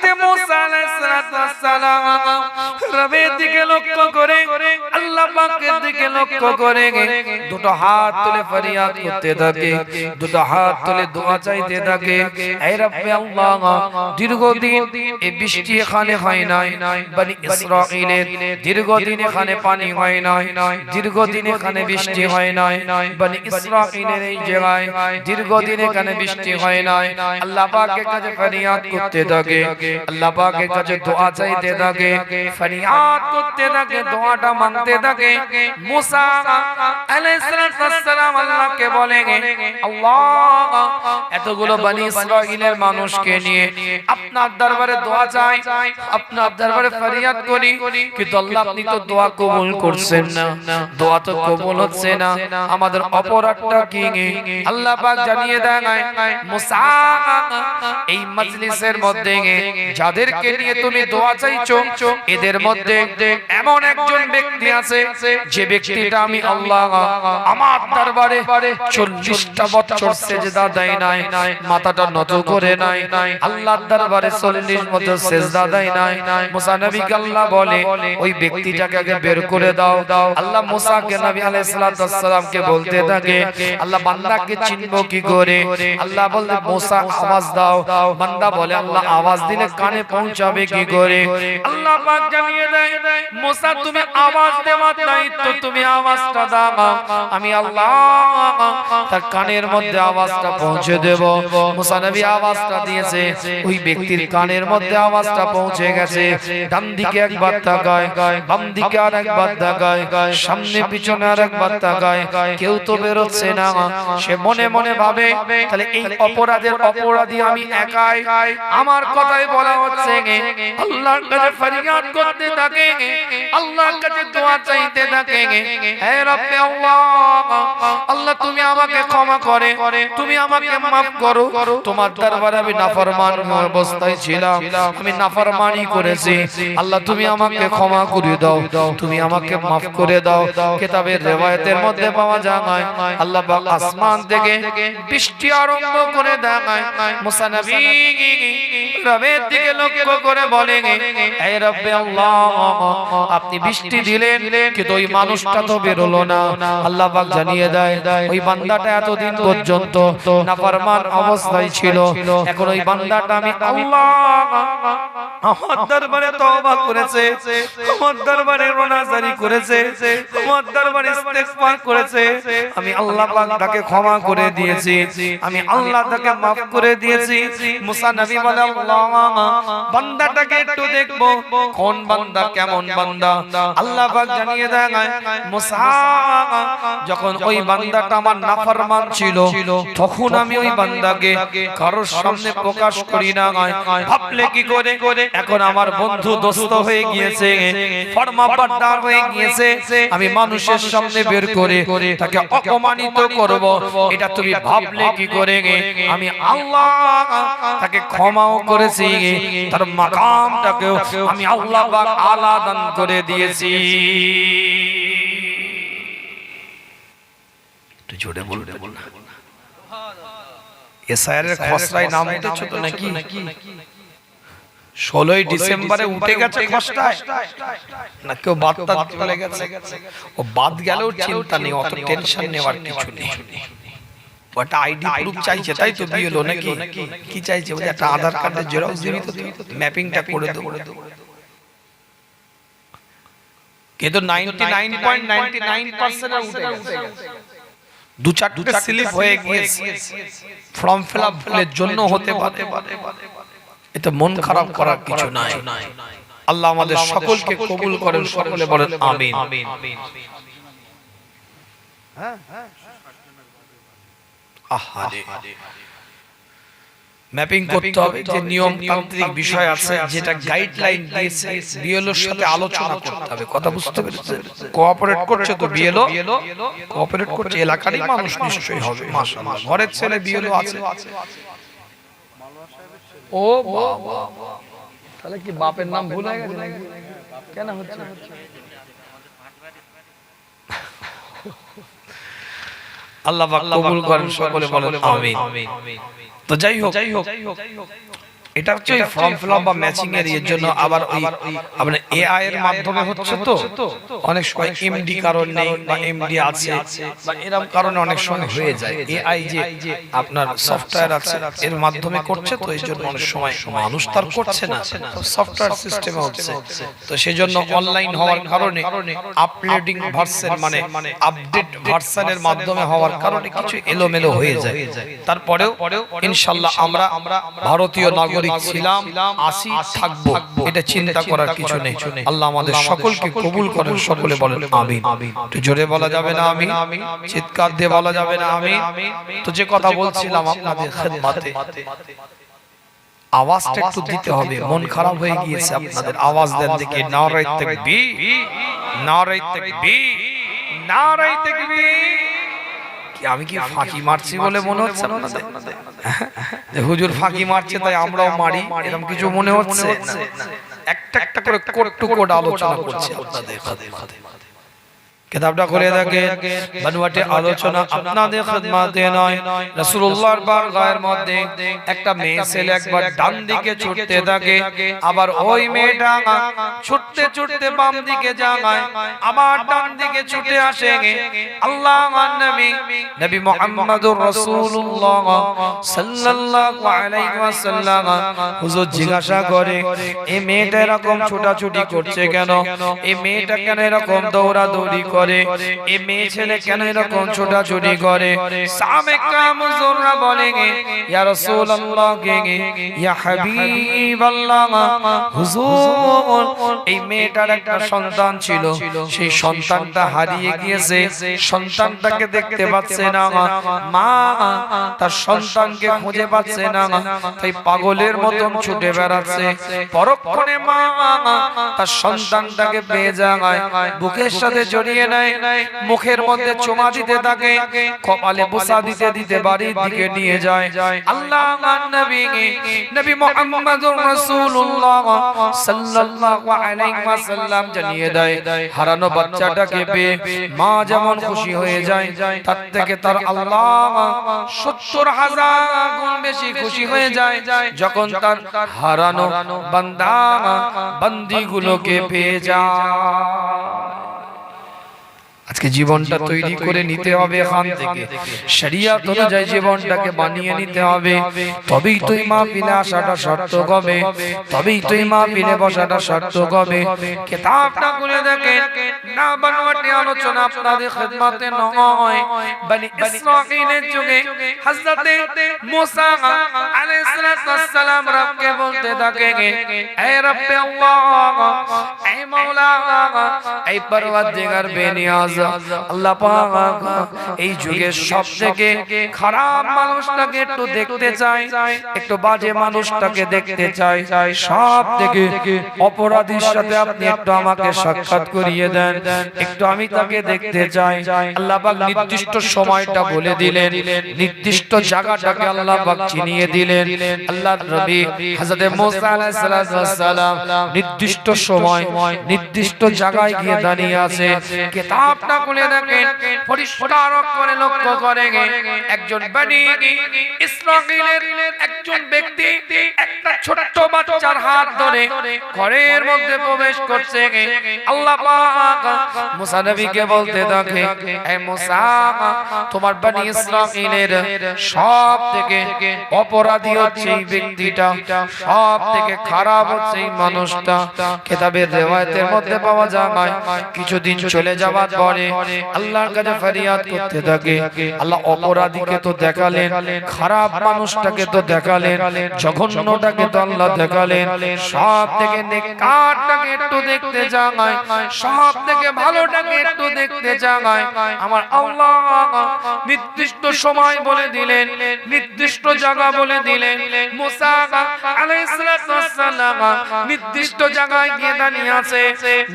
হযরত মুসা আলাইহিস সালাম রবের দিকে লক্ষ্য করে আল্লাহ পাকের দিকে লক্ষ্য করে দুটো হাত তুলে ফরিয়াদ করতে থাকে, দুটো হাত তুলে দোয়া চাইতে থাকে, হে রব্বে আল্লাহ দীর্ঘদিন এই বৃষ্টি এখানে হয় নাই, বনি ইসরাঈলের দীর্ঘদিন এখানে পানি হয় নাই, দীর্ঘদিন এখানে বৃষ্টি হয় নাই, বনি ইসরাঈলের এই জায়গায় দীর্ঘদিন এখানে বৃষ্টি হয় নাই। আল্লাহ পাকের কাছে ফরিয়াদ করতে থাকে, আল্লাহ পাকের কাছে দোয়া চাইতে থাকে, ফরিয়াদ করতে থাকে, দোয়াটা মাংতে থাকে। মুসা আলাইহিস সালাম আল্লাহকে বলে, আল্লাহ এতগুলো বনি ইসরাঈলের মানুষকে নিয়ে আপনার দরবারে দোয়া চাই, আপনার দরবারে ফরিয়াদ করি, কিন্তু আল্লাহ আপনি তো দোয়া কবুল করছেন না, দোয়া তো কবুল হচ্ছে না, আমাদের অপরাধটা কি? আল্লাহ পাক জানিয়ে দেন, মুসা এই মজলিসের মধ্যে যাদেরকে নিয়ে তুমি দোয়া চাইছো এদের মধ্যে এমন একজন ব্যক্তি আছে যে ব্যক্তিটা আমি আল্লাহ আমার দরবারে 40টা বছর সিজদা দেয় নাই, মাথাটা নত করে নাই, আল্লাহর দরবারে 40 বছর সিজদা দেয় নাই। মুসা নবীকে আল্লাহ বলে ওই ব্যক্তিটাকে আগে বের করে দাও। আল্লাহ মুসাকে নবী আলাইহিস সালামকে বলতে থাকে, আল্লাহ বান্দাকে চিনবো কি করে? আল্লাহ বলে মুসা আওয়াজ দাও। বান্দা বলে আল্লাহ আওয়াজ দিলে কানে পৌঁছাবে কি করে? আল্লাহ পাক জানিয়ে দেয়, মুসা তুমি আওয়াজ দেওয়ার দায়িত্ব, তুমি আওয়াজটা দাও, আমি আল্লাহ তার কানের মধ্যে আওয়াজটা পৌঁছে দেব। মুসা নবী আওয়াজটা দিয়েছে, ওই ব্যক্তির কানের মধ্যে আওয়াজটা পৌঁছে গেছে। ডান দিকে একবার তাকায়, বাম দিকে আরেকবার তাকায়, সামনে পিছনে আরেকবার তাকায়, কেউ তো বেরোচ্ছে না। সে মনে মনে ভাবে তাহলে এই অপরাধের অপরাধী আমি একাই, আমার কথাই বলা হচ্ছে। আল্লাহর কাছে ফরিয়াদ করতে থাকে, আল্লাহর কাছে দোয়া চাইতে থাকে, হে রব্বে আল্লাহ, আল্লাহ তুমি আমাকে ক্ষমা করে, তুমি আমাকে maaf করো, তোমার দরবারে আমি নাফরমান অবস্থায় ছিলাম, আমি নাফরমানি করেছি, আল্লাহ তুমি আমাকে ক্ষমা করে দাও, তুমি আমাকে maaf করে দাও। কিতাবের riwayতের মধ্যে পাওয়া যায় আল্লাহ পাক আসমান থেকে বৃষ্টি আরম্ভ করে দেয়। মুসা নবী রবের দিকে লক্ষ্য করে বলে, হে রব্বে আল্লাহ আপনি বৃষ্টি দিলেন কিন্তু ওই মানুষটা তো বের হলো না। আল্লাহ পাক জানিয়ে দেয় ওই বান্দাটা এতদিন পর্যন্ত নাফরমান অবস্থায় ছিল, এখন ওই বান্দাটা আমি আল্লাহ আমার দরবারে তওবা করেছে, আমার দরবারে রোনাজারি করেছে, আমার দরবারে ইস্তেগফার করেছে, আমি আল্লাহ পাক তাকে ক্ষমা করে দিয়েছি, আমি আল্লাহ তাকে maaf করে দিয়েছি। মুসা নবী বলে আল্লাহ বান্দাটাকে একটু দেখবো কোন বান্দা, কেমন বান্দা। আল্লাহ পাক জানিয়ে দেন মুসা যখন ওই বান্দাটা আমার নাফরমান ছিল তখন আমি ওই বান্দাকে কারোর সামনে প্রকাশ করি না। ভাবলে কি করে এখন আমার বন্ধু দোস্ত হয়ে গিয়েছে, ফরমাবরদার হয়ে গিয়েছে, আমি মানুষের সামনে বের করে তাকে অপমানিত করব, এটা তুমি ভাবলে কি করে? আমি আল্লাহ তাকে ক্ষমাও করেছি, তার মাকামটাকেও আমি আল্লাহ পাক আলা দান করে দিয়েছি। একটু জোরে বলতে বল না, এসআইআরের খসড়ায় নাম উঠেছে তো নাকি? 16ই ডিসেম্বরে উঠে গেছে খসড়ায় না, কেউ বার্তা চলে গেছে, ও বাদ গেলেও চিন্তা নেই, অত টেনশন নেওয়ার কিছু নেই। ওটা আইডি প্রুফ চাইছে, তাই তো বিএলও নাকি কি চাইছে? ওই একটা আধার কার্ডের জেরক্স দিবি তো ম্যাপিংটা করে দেব। কিন্তু 99.99% উঠে গেছে, দু চারটে স্লিপ হয়ে গিয়েছে, ফর্ম ফিলআপ ভুলের জন্য হতে পারে, এটা মন খারাপ করার কিছু নাই। আল্লাহ আমাদের সকলকে কবুল করেন, সকলে বলেন আমিন। আহারে ম্যাপিং করতে হবে, যে নিয়ম তান্ত্রিক বিষয় আছে, যেটা গাইডলাইন দিয়েছে বিএলওর সাথে আলোচনা করতে হবে। কথা বুঝতে পেরেছেন? কোঅপারেট করছে তো বিএলও, কোঅপারেট করছে, এলাকারই মানুষ নিশ্চয়ই হবে, মাশাআল্লাহ। ঘরের ছেলে বিএলও আছে। ও বাবা, তাহলে কি বাপের নাম ভুল হয়ে গেছে নাকি? কেন হচ্ছে? আল্লাহ পাক কবুল করেন, সকলে বলেন আমিন। তো যাই হোক, এটা হচ্ছে ফর্ম ফিল আপ বা ম্যাচিং এর জন্য আবার ওই আপনার এআই এর মাধ্যমে হচ্ছে তো অনেক সময় এমডি কারণ নেই বা এমডি আছে বা এরকম কারণে অনেক সময় হয়ে যায় এআই যে আপনার সফটওয়্যার আছে এর মাধ্যমে করছে তো এই জন্য অনেক সময় মানুষ তার করছে না সফটওয়্যার সিস্টেমে হচ্ছে তো সেজন্য অনলাইন হওয়ার কারণে আপলোডিং ভার্সন মানে আপডেট ভার্সনের মাধ্যমে হওয়ার কারণে কিছু এলোমেলো হয়ে যায় তারপরেও ইনশাআল্লাহ আমরা ভারতীয় নাগরিক ছিলাম আসি থাকবো এটা চিন্তা করার কিছু নেই আল্লাহ আমাদের সকলকে কবুল করেন সকলে বলেন আমিন একটু জোরে বলা যাবে না আমিন চিৎকার দিয়ে বলা যাবে না আমিন তো যে কথা বলছিলাম আপনাদের খেদমতে আওয়াজটা একটু দিতে হবে মন খারাপ হয়ে গিয়েছে আপনাদের আওয়াজ দেন দেখি নারায়ে তাকবীর নারায়ে তাকবীর নারায়ে তাকবীর কি আমি কি ফাঁকি মারছি বলে মনে হচ্ছে আপনাদের যে হুজুর ফাঁকি মারছে তাই আমরাও মারি এরকম কিছু মনে হচ্ছে একটা একটা করে কোট টু কোট আলোচনা করছি আপনাদের খেদমতে কিতাবটা খুলে দেখেন বানুয়াটি আলোচনা আপনাদের খেদমতে নয় রাসূলুল্লাহর বারগাহের মধ্যে একটা মেয়ে ছেলে একবার ডান দিকে ছুটতে থাকে আবার ওই মেয়েটা ছুটতে ছুটতে বাম দিকে যায় আবার ডান দিকে ছুটে আসে আল্লাহর নবী মুহাম্মদুর রাসূলুল্লাহ সাল্লাল্লাহু আলাইহি ওয়াসাল্লাম হুজুর জিজ্ঞাসা করে এই মেয়েটা এরকম ছোটাছুটি করছে কেন এই মেয়েটা কেন এরকম দৌড়াদৌড়ি করে এই মেয়ে ছেলে কেন এরকম ছোটাছুটি করে সাহাবে کرام হুজুররা বলেন ইয়া রাসূলুল্লাহ ইয়া হাবিবাল্লাহ হুজুর এই মেয়েটার একটা সন্তান ছিল সেই সন্তানটা হারিয়ে গিয়েছে সন্তানটাকে দেখতে পাচ্ছে না মা তার সন্তানকে খুঁজে পাচ্ছে না তাই পাগলের মতন ছুটে বেড়াচ্ছে পরক্ষণে মা তার সন্তানটাকে পেয়ে যায় বুকের সাথে জড়িয়ে নেয় মুখের মধ্যে চুমা দিতে থাকে কপালে বুসা দিতে দিতে বাড়ির দিকে নিয়ে যায় আল্লাহর নবী মুহাম্মদুর রাসূলুল্লাহ সাল্লাল্লাহু আলাইহি ওয়াসাল্লাম জানিয়ে দেয় হারানো বাচ্চাটাকে পেয়ে মা যেমন খুশি হয়ে যায় তার থেকে তার আল্লাহ 70,000 গুণ বেশি খুশি হয়ে যায় যখন তার হারানো বান্দা বান্দিগুলোকে পেয়ে যায় আজকে জীবনটা তৈরি করে নিতে হবে এখান থেকে শরিয়ত অনুযায়ী জীবনটাকে বানিয়ে নিতে হবে তবেই তো মাহফিলে আসাটা সার্থক হবে তবেই তো মাহফিলে বসাটা সার্থক হবে কিতাবটা খুলে দেখেন না বানোয়াটি আলোচনা আপনাদের খেদমতে নয় বনি ইসরাঈলের যুগে হযরতে মুসা আলাইহিস সালাম রবকে বলতে থাকে হে রব্বে আল্লাহ হে মাওলা হে পরওয়ারদিগার বেনিয়াজ আল্লাহ পাক এই যুগের সবথেকে খারাপ মানুষটাকে একটু দেখতে চাই একটু বাজে মানুষটাকে দেখতে চাই সবথেকে অপরাধীর সাথে আপনি একটু আমাকে সাক্ষাৎ করিয়ে দেন একটু আমি তাকে দেখতে চাই আল্লাহ পাক নির্দিষ্ট সময়টা বলে দিলেন নির্দিষ্ট জায়গাটাকে আল্লাহ পাক চিনিয়ে দিলেন আল্লাহর নবী হযরত মুসা আলাইহিস সালাম নির্দিষ্ট সময় নির্দিষ্ট জায়গায় গিয়ে দাঁড়িয়ে আছে কিতাব খুলে দেখেন পরিষ্কার করে লক্ষ্য করে একজন বনি ইসরাঈলের একজন ব্যক্তি একটা ছোট্ট বাচ্চার হাত ধরে ঘরের মধ্যে প্রবেশ করছে আল্লাহ পাক মুসা নবীকে বলতে থাকে হে মুসা তোমার বনি ইসরাঈলের সবথেকে অপরাধী হচ্ছে এই ব্যক্তিটা সবথেকে খারাপ হচ্ছে এই মানুষটা কিতাবের riwayat-এর মধ্যে পাওয়া যায় কিছুদিন চলে যাওয়ার পরে আল্লাহর কাছে ফরিয়াদ করতে থাকে আল্লাহ অপরাধীকে তো দেখালেন খারাপ মানুষটাকে তো দেখালেন জঘন্যটাকে তো আল্লাহ দেখালেন সবথেকে নেককারটাকে একটু দেখতে চায় সবথেকে ভালোটাকে একটু দেখতে চায় আমার আল্লাহ নির্দিষ্ট সময় বলে দিলেন নির্দিষ্ট জায়গা বলে দিলেন মুসা আলাইহিস সালাম নির্দিষ্ট জায়গায় গিয়ে দাঁড়িয়ে আছে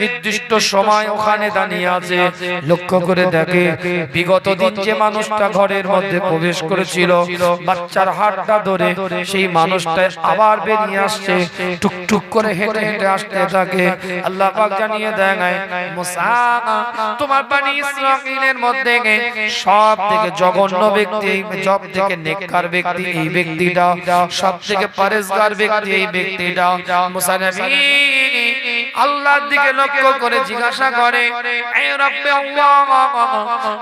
নির্দিষ্ট সময় ওখানে দাঁড়িয়ে আছে লক্ষ্য করে দেখে বিগত দিন যে মানুষটা ঘরের মধ্যে প্রবেশ করেছিল বাচ্চার হাতটা ধরে সেই মানুষটা আবার বেরিয়ে আসছে, টুকটুক করে হেঁটে হেঁটে আসতে থাকে। আল্লাহ পাক জানিয়ে দেন, মুসা তোমার বনি ইসরাঈলের মধ্যে সব থেকে জঘন্য ব্যক্তি, সব থেকে নেককার ব্যক্তি এই ব্যক্তিটা, সব থেকে পরেজগার ব্যক্তি এই ব্যক্তিটা। মুসা নবী আল্লাহর দিকে লক্ষ্য করে জিজ্ঞাসা করে, হে রব্বে আল্লাহ,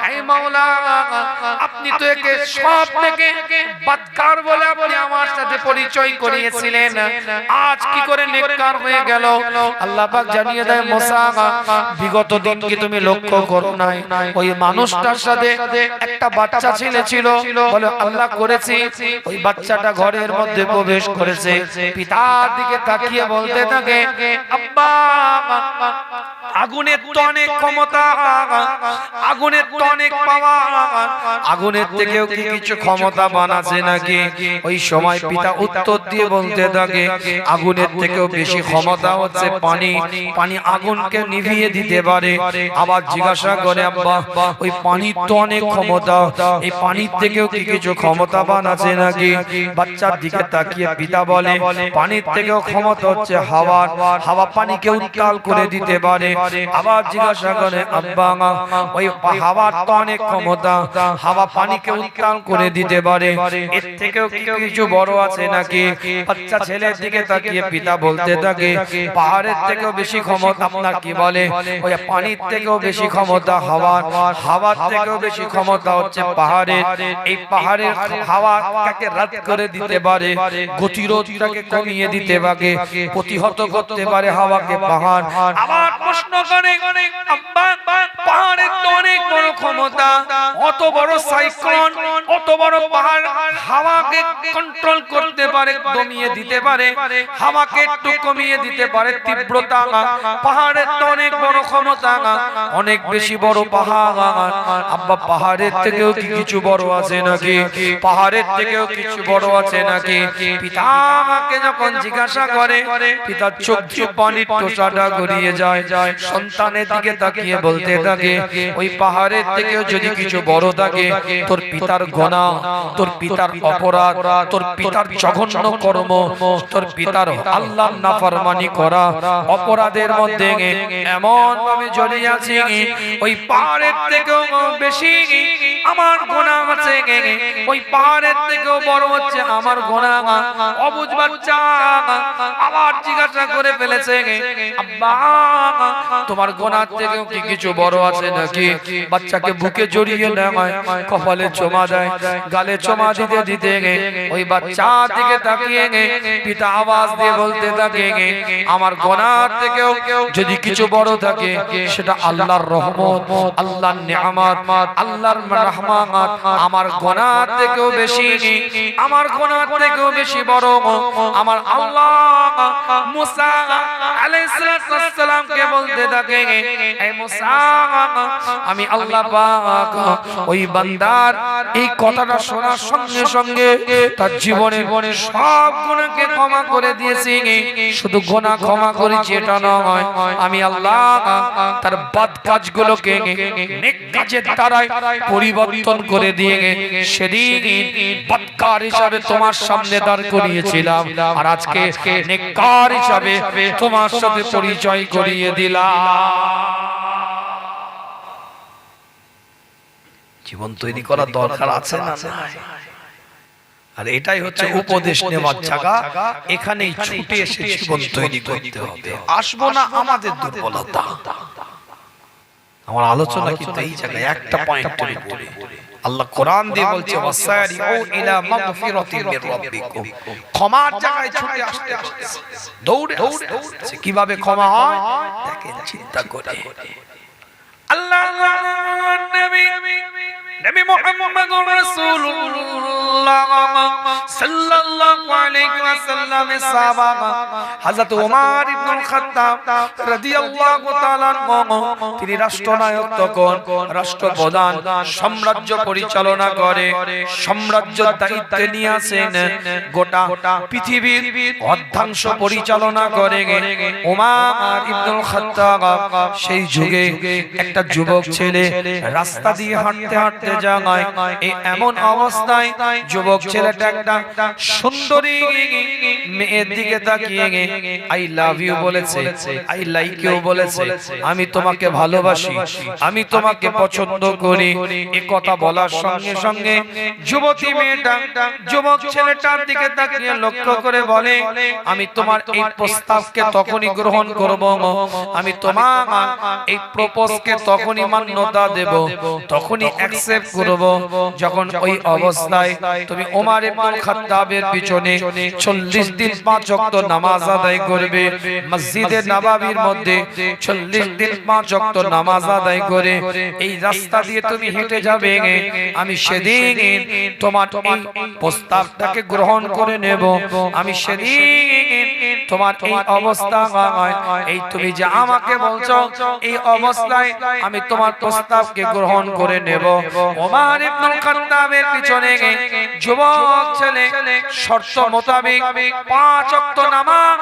হে মাওলা, আপনি তো একে সব থেকে বদকার বলে আপনি আমার সাথে পরিচয় করিয়েছিলেন, আজ কি করে নেককার হয়ে গেল? আল্লাহ পাক জানিয়ে দেয়, মুসা বিগত দিন কি তুমি লক্ষ্য করো নাই ওই মানুষটার সাথে একটা বাচ্চা ছেলে ছিল? বলে আল্লাহ করেছি। ওই বাচ্চাটা ঘরের মধ্যে প্রবেশ করেছে, পিতার দিকে তাকিয়ে বলতে থাকে, আব্বা আগুনের তো অনেক ক্ষমতা, আগুনের তো অনেক পাওয়ার, আগুনের থেকেও কি কিছু ক্ষমতা বানাছে নাকি? ওই সময় পিতা উত্তর দিয়ে বলতে থাকে, আগুনের থেকেও বেশি ক্ষমতা হচ্ছে পানি, পানি আগুনকে নিভিয়ে দিতে পারে। আবার জিজ্ঞাসা করে, আব্বা ওই পানির তো অনেক ক্ষমতা, এই পানির থেকেও কি কিছু ক্ষমতা বানাছে নাকি? বাচ্চার দিকে তাকিয়ে পিতা বলে, পানির থেকেও ক্ষমতা হচ্ছে হাওয়া, হাওয়া পানিকে উত্তাল করে দিতে পারে। আবার জিজ্ঞাসা করে, আব্বা ওই হাওয়ার তো অনেক ক্ষমতা, হাওয়া পানিকে উত্তাল করে দিতে পারে, এর থেকেও কি কিছু বড় আছে নাকি? বাচ্চা ছেলের দিকে তাকিয়ে পিতা বলতে থাকে, পাহাড়ের থেকেও বেশি ক্ষমতা আপনার কি বলে? ওই পানির থেকেও বেশি ক্ষমতা হাওয়ার, হাওয়ার থেকেও বেশি ক্ষমতা হচ্ছে পাহাড়ের, এই পাহাড়ের হাওয়াকে রাত করে দিতে পারে, গতিরোধটাকে কমিয়ে দিতে পারে, প্রতিহত করতে পারে হাওয়াকে পাহাড়। আবার প্রশ্ন করে, আব্বা পাহাড়ের তো অনেক বড় ক্ষমতা, অত বড় সাইক্লোন, অত বড় পাহাড় হাওয়াকে কন্ট্রোল করতে পারে, কমিয়ে দিতে পারে, হাওয়াকে একটু কমিয়ে দিতে পারে তীব্রতা, পাহাড়ের তো অনেক বড় ক্ষমতা, অনেক বেশি বড় পাহাড়। আব্বা পাহাড়ের থেকেও কি কিছু বড় আছে নাকি? পাহাড়ের থেকেও কিছু বড় আছে নাকি? পিতাকে যখন জিজ্ঞাসা করে, পিতার চোখ দিয়ে পানির টোসাটা গড়িয়ে যায়। সন্তানের দিকে তাকিয়ে বলতে থাকে, ওই পাহাড়ের থেকেও যদি কিছু বড় থাকে, তোর পিতার গুনাহ, তোর পিতার অপরাধ, তোর পিতার জঘন্য কর্ম, তোর পিতার আল্লাহর নাফরমানি করা অপরাধের মধ্যে এমন ভাবে জড়িয়ে আছে, ওই পাহাড়ের থেকেও বেশি আমার গুনাহ আছে, ওই পাহাড়ের থেকেও বড় হচ্ছে আমার গুনাহ। অবুঝ বাচ্চা আবার জিজ্ঞাসা করে ফেলেছে, আব্বা তোমার গুনাহ থেকেও কি কিছু বড় আছে নাকি? বাচ্চাকে বুকে জড়িয়ে নেয়, কপালে চুমা দেয়, গালে চুমা দিতে দিতে ওই বাচ্চা দিকে তাকিয়ে পিতা আওয়াজ দিয়ে বলতে থাকে, আমার গুনাহ থেকেও যদি কিছু বড় থাকে সেটা আল্লাহর রহমত, আল্লাহর নিয়ামত, আল্লাহর রহমত। আমার গুনাহ থেকেও বেশি, আমার গুনাহ থেকেও বেশি বড় আমার আল্লাহ। মুসা আলাইহিস সালামকে বলতে থাকে, হে মুসা আমি আল্লাহ পাক ওই বান্দার এই কথাটা শোনার সঙ্গে সঙ্গে তার জীবনের সব গুনাহকে ক্ষমা করে দিয়েছি। শুধু গুনাহ ক্ষমা করেছি এটা নয়, আমি আল্লাহ তার বদ কাজগুলোকে নেক কাজের দ্বারাই পরিবর্তন করে দিয়ে সেদিন বদকার হিসাবে তোমার সামনে দাঁড় করিয়েছিলাম, আর আজকে নেককার হিসাবে তোমার সাথে পরিচয় করিয়ে দিলাম। জীবন তৈরি করার দরকার আছে না? আর এটাই হচ্ছে উপদেশ নেওয়ার জায়গা, এখানেই ছুটে এসে জীবন তৈরি করতে হবে। আসবো না আমাদের দুর্বলতা। আমার আলোচনা কিন্তু এই জায়গায় একটা পয়েন্টের উপরে। আল্লাহ কোরআন দিয়ে বলছে, ওয়াসারিউ ইলা মাগফিরাতিন মির রাব্বিকুম, ক্ষমার জায়গায় ছুটে আসতে আসতে দৌড়ে আসতে। কিভাবে ক্ষমা হয় দেখেন, চিন্তা করে। আল্লাহ নবী নবী মুহাম্মদুর রাসূলুল্লাহ সাল্লাল্লাহু আলাইহি ওয়াসাল্লামের সাহাবা হযরত ওমর ইবনে খাত্তাব রাদিয়াল্লাহু তাআলা আনহু তিনি রাষ্ট্রনায়ক তখন রাষ্ট্রপ্রধান সাম্রাজ্য পরিচালনা করে সাম্রাজ্যের দায়িত্বে নিয়ে আসেন গোটা পৃথিবীর অর্ধাংশ পরিচালনা করে ওমর ইবনে খাত্তাব সেই যুগে একটা যুবক ছেলে রাস্তা দিয়ে হাঁটতে হাঁটতে যায় এই এমন অবস্থায় যুবক ছেলেটা একটা সুন্দরী মেয়ের দিকে তাকিয়ে আই লাভ ইউ বলেছে আই লাইক ইউ বলেছে আমি তোমাকে ভালোবাসি আমি তোমাকে পছন্দ করি এই কথা বলার সঙ্গে সঙ্গে যুবতী মেয়েটা যুবক ছেলেটার দিকে তাকিয়ে লক্ষ্য করে বলে আমি তোমার এই প্রস্তাবকে তখনই গ্রহণ করব আমি তোমার এই প্রপোজকে তখনই মান্যতা দেব তখনই অ্যাকসেপ্ট করব যখন ওই অবস্থায় তুমি ওমর ইবনে খাত্তাবের পিছনে 40 দিন 5 ওয়াক্ত নামাজ আদায় করবে মসজিদে নববীর মধ্যে 40 দিন 5 ওয়াক্ত নামাজ আদায় করে এই রাস্তা দিয়ে তুমি হেঁটে যাবে আমি সেদিন তোমার এই প্রস্তাবটাকে গ্রহণ করে নেব আমি সেদিন তোমার এই অবস্থা এই তুমি যে আমাকে বলছো এই অবস্থায় আমি তোমার প্রস্তাবকে গ্রহণ করে নেব ওমর ইবনে খাত্তাবের পিছনে যুবক ছেলে শর্ত মোতাবেক 5 ওয়াক্ত নামাজ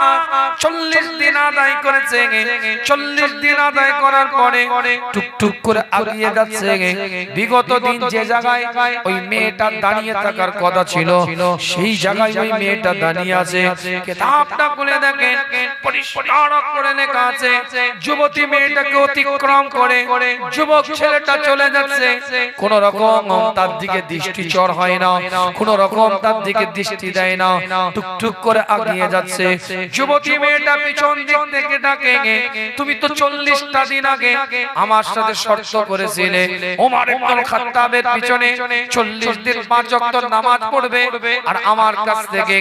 40 দিন আদায় করেছে 40 দিন আদায় করার পরে টুকটুক করে আগিয়ে যাচ্ছে বিগত দিন যে জায়গায় ওই মেয়েটা দাঁড়িয়ে থাকার কথা ছিল সেই জায়গায় ওই মেয়েটা দাঁড়িয়ে আছে কিতাবটা খুলে দেখেন পরিষ্কার করে লেখা আছে যুবতী মেয়েটাকে অতিক্রম করে যুবক ছেলেটা চলে যাচ্ছে কোন রকম তার দিকে দৃষ্টি চর হয় না কোন রকম তার দিকে দৃষ্টি দেয় না টুকটুক করে আগিয়ে যাচ্ছে যুবতী মেয়েটা পিছন দিক থেকে ডাকে তুমি তো 40টা দিন আগে আমার সাথে শর্ত করেছিলে ওমর ইবনে খাত্তাবের পিছনে 40 দিন 5 ওয়াক্ত নামাজ পড়বে আর আমার কাছ থেকে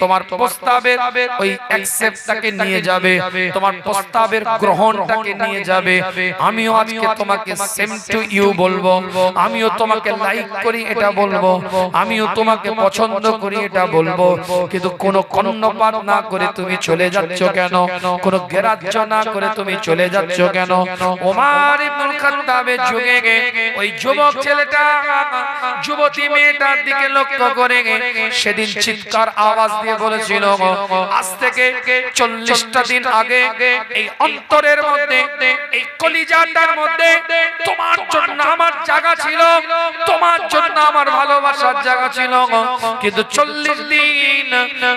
তোমার প্রস্তাবের ওই অ্যাকসেপ্টটাকে নিয়ে যাবে তোমার প্রস্তাবের গ্রহণটাকে নিয়ে যাবে আমিও আজকে তোমাকে সেম টু ইউ বলবো আমিও তোমাকে লাইক করি এটা বলবো আমিও তোমাকে পছন্দ করি এটা বলবো কিন্তু কোনো কর্ণপাত না করে তুমি চলে যাচ্ছ কেন কোনো গ্রাহ্য না করে তুমি চলে যাচ্ছ কেন ওমর ইবনে খাত্তাবের যুগে ওই যুবক ছেলেটা যুবতী মেয়েটার দিকে লক্ষ্য করে সেদিন চিৎকার আওয়াজ দিয়ে বলেছিল আজ থেকে 40টা দিন আগে এই অন্তরের মধ্যে এই কলিজাটার মধ্যে তোমার জন্য আমার জায়গা ছিল তোমার জন্য আমার ভালোবাসার জায়গা ছিল কিন্তু 40 দিন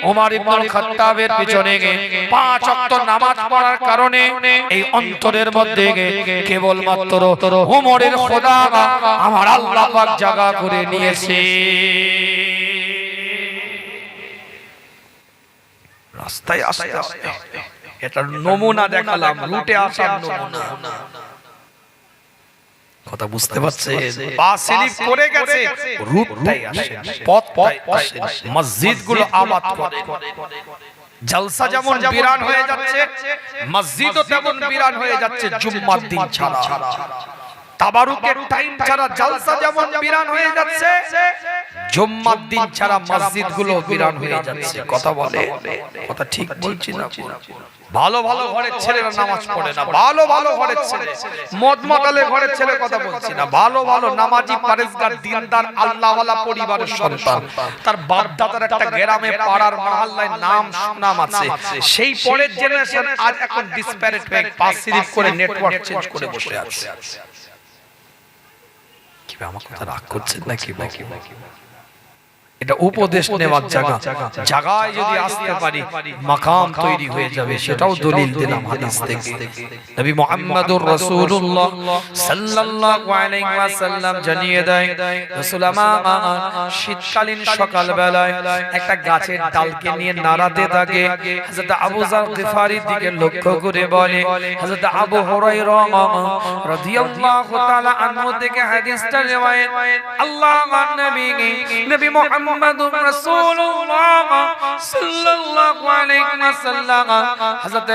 ওমর ইবনে খাত্তাবের পিছনে 5 ওয়াক্ত নামাজ পড়ার কারণে এই অন্তরের মধ্যে কেবলমাত্র ওমরের খোদা আমার আল্লাহ পাক জায়গা করে নিয়েছে রাস্তায় আস্তে আস্তে এটা নমুনা দেখালাম রুটে আসার নমুনা কথা বুঝতে পারছেন পা স্লিপ করে গেছে রুটটাই আসে পথটাই আসে মসজিদগুলো আবাদ করে জলসা যেমন বিরান হয়ে যাচ্ছে মসজিদও তেমন বিরান হয়ে যাচ্ছে জুম্মার দিন ছাড়া তাবারুকের টাইম ছাড়া জলসা যেমন বিরান হয়ে যাচ্ছে জুম্মার দিন ছাড়া মসজিদগুলো বিরান হয়ে যাচ্ছে কথা বলে কথা ঠিক বলছি না ভালো ভালো ঘরের ছেলেরা নামাজ পড়ে না ভালো ভালো ঘরের ছেলে মদ মাতালে ঘরের ছেলে কথা বলছি না ভালো ভালো নামাজি পরেজগার দিনদার আল্লাহওয়ালা পরিবারের সন্তান তার বাপ দাদার একটা গ্রামে পাড়ার মহল্লায় নাম সুনাম আছে সেই পরের জেনারেশন আজ এখন ডিসপ্যারেট হয়ে পাস স্লিপ করে নেটওয়ার্ক চেঞ্জ করে বসে আছে কি আমার কথা রাগ করছেন নাকি বাকি এটা উপদেশ নেওয়ার জায়গা জায়গায় যদি আসতে পারি মাকাম তৈরি হয়ে যাবে সেটাও দলিল দিলাম হাদিস থেকে নবী মুহাম্মদুর রাসূলুল্লাহ সাল্লাল্লাহু আলাইহি ওয়াসাল্লাম জানিয়ে দেয় রাসূল আমার শীতকালীন সকাল বেলায় একটা গাছের ডালকে নিয়ে নাড়াতে থাকে হযরত আবু যার গিফারির দিকে লক্ষ্য করে বলে হযরত আবু হুরায়রা রাদিয়াল্লাহু তাআলা আনহু থেকে হাদিসটা রিওয়ায়াত আল্লাহর নবী নবী মুহাম্মদুর রাসূলুল্লাহ সাল্লাল্লাহু আলাইহি ওয়াসাল্লাম হযরত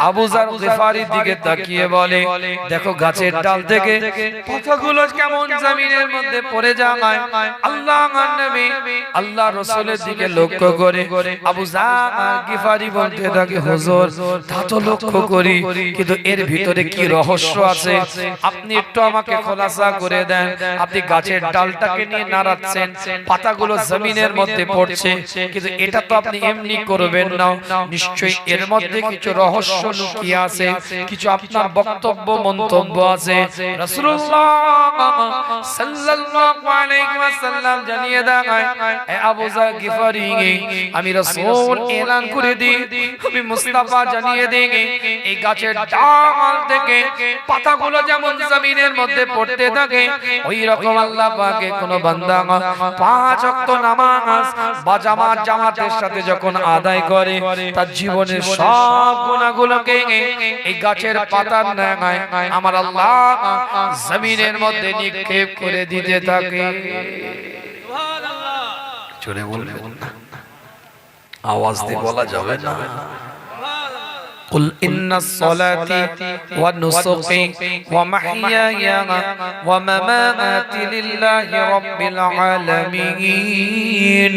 আবু যার গিফারির দিকে তাকিয়ে বলে, দেখো গাছের ডাল থেকে পাতাগুলো কেমন জমিনের মধ্যে পড়ে যায়। আল্লাহর নবী আল্লাহ রাসূলের দিকে লক্ষ্য করে আবু যার গিফারি বলতে থাকে, হুজুর তা তো লক্ষ্য করি, কিন্তু এর ভিতরে কি রহস্য আছে আপনি একটু আমাকে খোলাসা করে দেন। আপনি গাছের ডালটাকে নিয়ে নাড়াচ্ছেন, পাতাগুলো জমিনের মধ্যে পড়ছে, কিন্তু এটা তো আপনি এমনি করবেন না, নিশ্চয়ই এর মধ্যে কিছু রহস্য লুকিয়ে আছে, কিছু আপনার বক্তব্য মন্তব্য আছে। রাসূলুল্লাহ সাল্লাল্লাহু আলাইহি ওয়াসাল্লাম জানিয়ে দেন, এ আবু যার গিফারি, আমি রাসূল এলান করে দিই, আমি মুস্তাফা জানিয়ে দেই, এই গাছের ডাল থেকে পাতাগুলো যেমন জমিনের মধ্যে পড়তে থাকে, ওই রকম আল্লাহ পাকে কোন বান্দা 5 ওয়াক্ত নামাজ বা জামাতের সাথে যখন আদায় করে, তার জীবনের সব গুনাহগুলোকে এই গাছের পাতার ন্যায় আমার আল্লাহ জমিনের মধ্যে নিক্ষেপ করে দিতে থাকে। সুবহানাল্লাহ। জোরে বলবেন না, আওয়াজ দিয়ে বলা যাবে না। قل إن صلاتي ونسكي ومحياي ومماتي لله رب العالمين।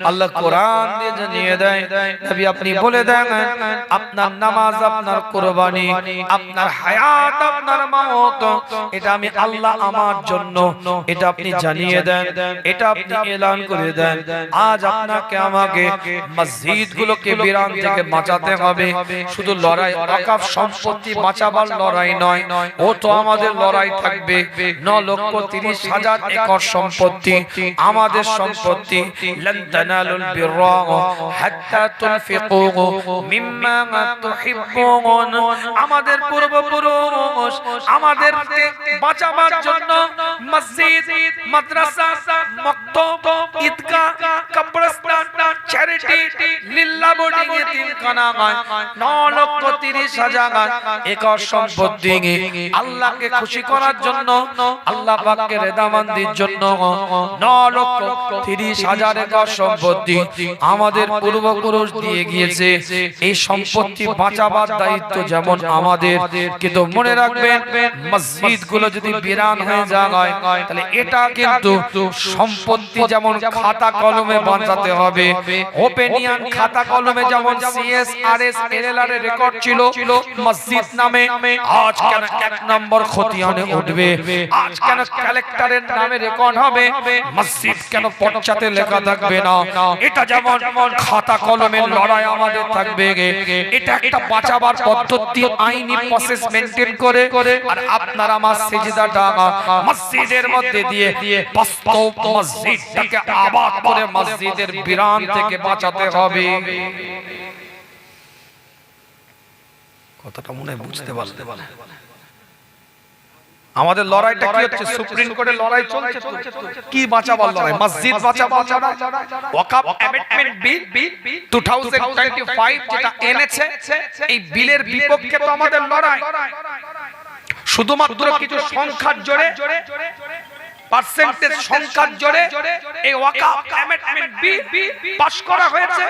আল্লাহ কোরআন দিয়ে জানিয়ে দেয়, নবী আপনি বলে দেন, আপনার নামাজ, আপনার কুরবানি, আপনার হায়াত, আপনার মওত, এটা আমি আল্লাহ আমার জন্য, এটা আপনি জানিয়ে দেন, এটা আপনি এলান করে দেন। আজ আপনাকে আমাকে মসজিদগুলোকে বিরান থেকে বাঁচাতে হবে। শুধু লড়াই ওয়াকফ সম্পত্তি বাঁচাবার লড়াই নয়, ও তো আমাদের লড়াই থাকবে 9,30,000 একর সম্পত্তি আমাদের সম্পত্তি। লান তানালুল বিররা হাত্তা তুনফিকু মিম্মা তুহিব্বুন। আমাদের পূর্বপুরুষ আমাদেরকে বাঁচাবার জন্য মসজিদ, মাদ্রাসা, মক্তব, ঈদগাহ, কবরস্থান, চ্যারিটি, লিল্লাহ বোর্ডিং, এতিমখানা 9,30,000 একর সম্পত্তি আল্লাহকে খুশি করার জন্য, আল্লাহ পাকের রেদামন্দির জন্য 9,30,000 একর সম্পত্তি আমাদের পূর্বপুরুষ দিয়ে গিয়েছে। এই সম্পত্তি বাঁচাবার দায়িত্ব যেমন আমাদের, কিন্তু মনে রাখবেন মসজিদগুলো যদি বিরান হয়ে যায়, তাহলে এটা কিন্তু সম্পত্তি যেমন খাতা কলমে বাঁচাতে হবে, ওপেনিয়ান খাতা কলমে যেমন CSRS LLR এর রেকর্ড ছিল মসজিদ নামে, আজ কেন 1 নম্বর খতিয়ানে উঠবে, আজ কেন কালেক্টরের নামে রেকর্ড হবে, মসজিদ কেন পর্চাতে লেখা থাকবে না? এটা যেমন খাতা কলমের লড়াই আমাদের থাকবে, এটা একটা বাঁচাবার পদ্ধতি, আইনি প্রসেস মেইনটেইন করে, আর আপনার আমার সিজদাটা মসজিদের মধ্যে দিয়ে বাস্তব মসজিদটাকে আবাদ করে মসজিদের বিরান থেকে বাঁচাতে হবে। কথাটা মনে বুঝতে পারতে পারে। আমাদের লড়াইটা কি হচ্ছে? সুপ্রিম কোর্টে লড়াই চলছে, কি বাঁচাবার লড়াই? মসজিদ বাঁচাবার লড়াই। ওয়াকফ অ্যামেন্ডমেন্ট বিল 2025 যেটা এনেছে, এই বিলের বিপক্ষে তো আমাদের লড়াই। শুধুমাত্র কিছু সংখ্যার জোরে, পার্সেন্টেজ সংখ্যার জোরে এই ওয়াকফ অ্যামেন্ডমেন্ট বিল পাস করা হয়েছে।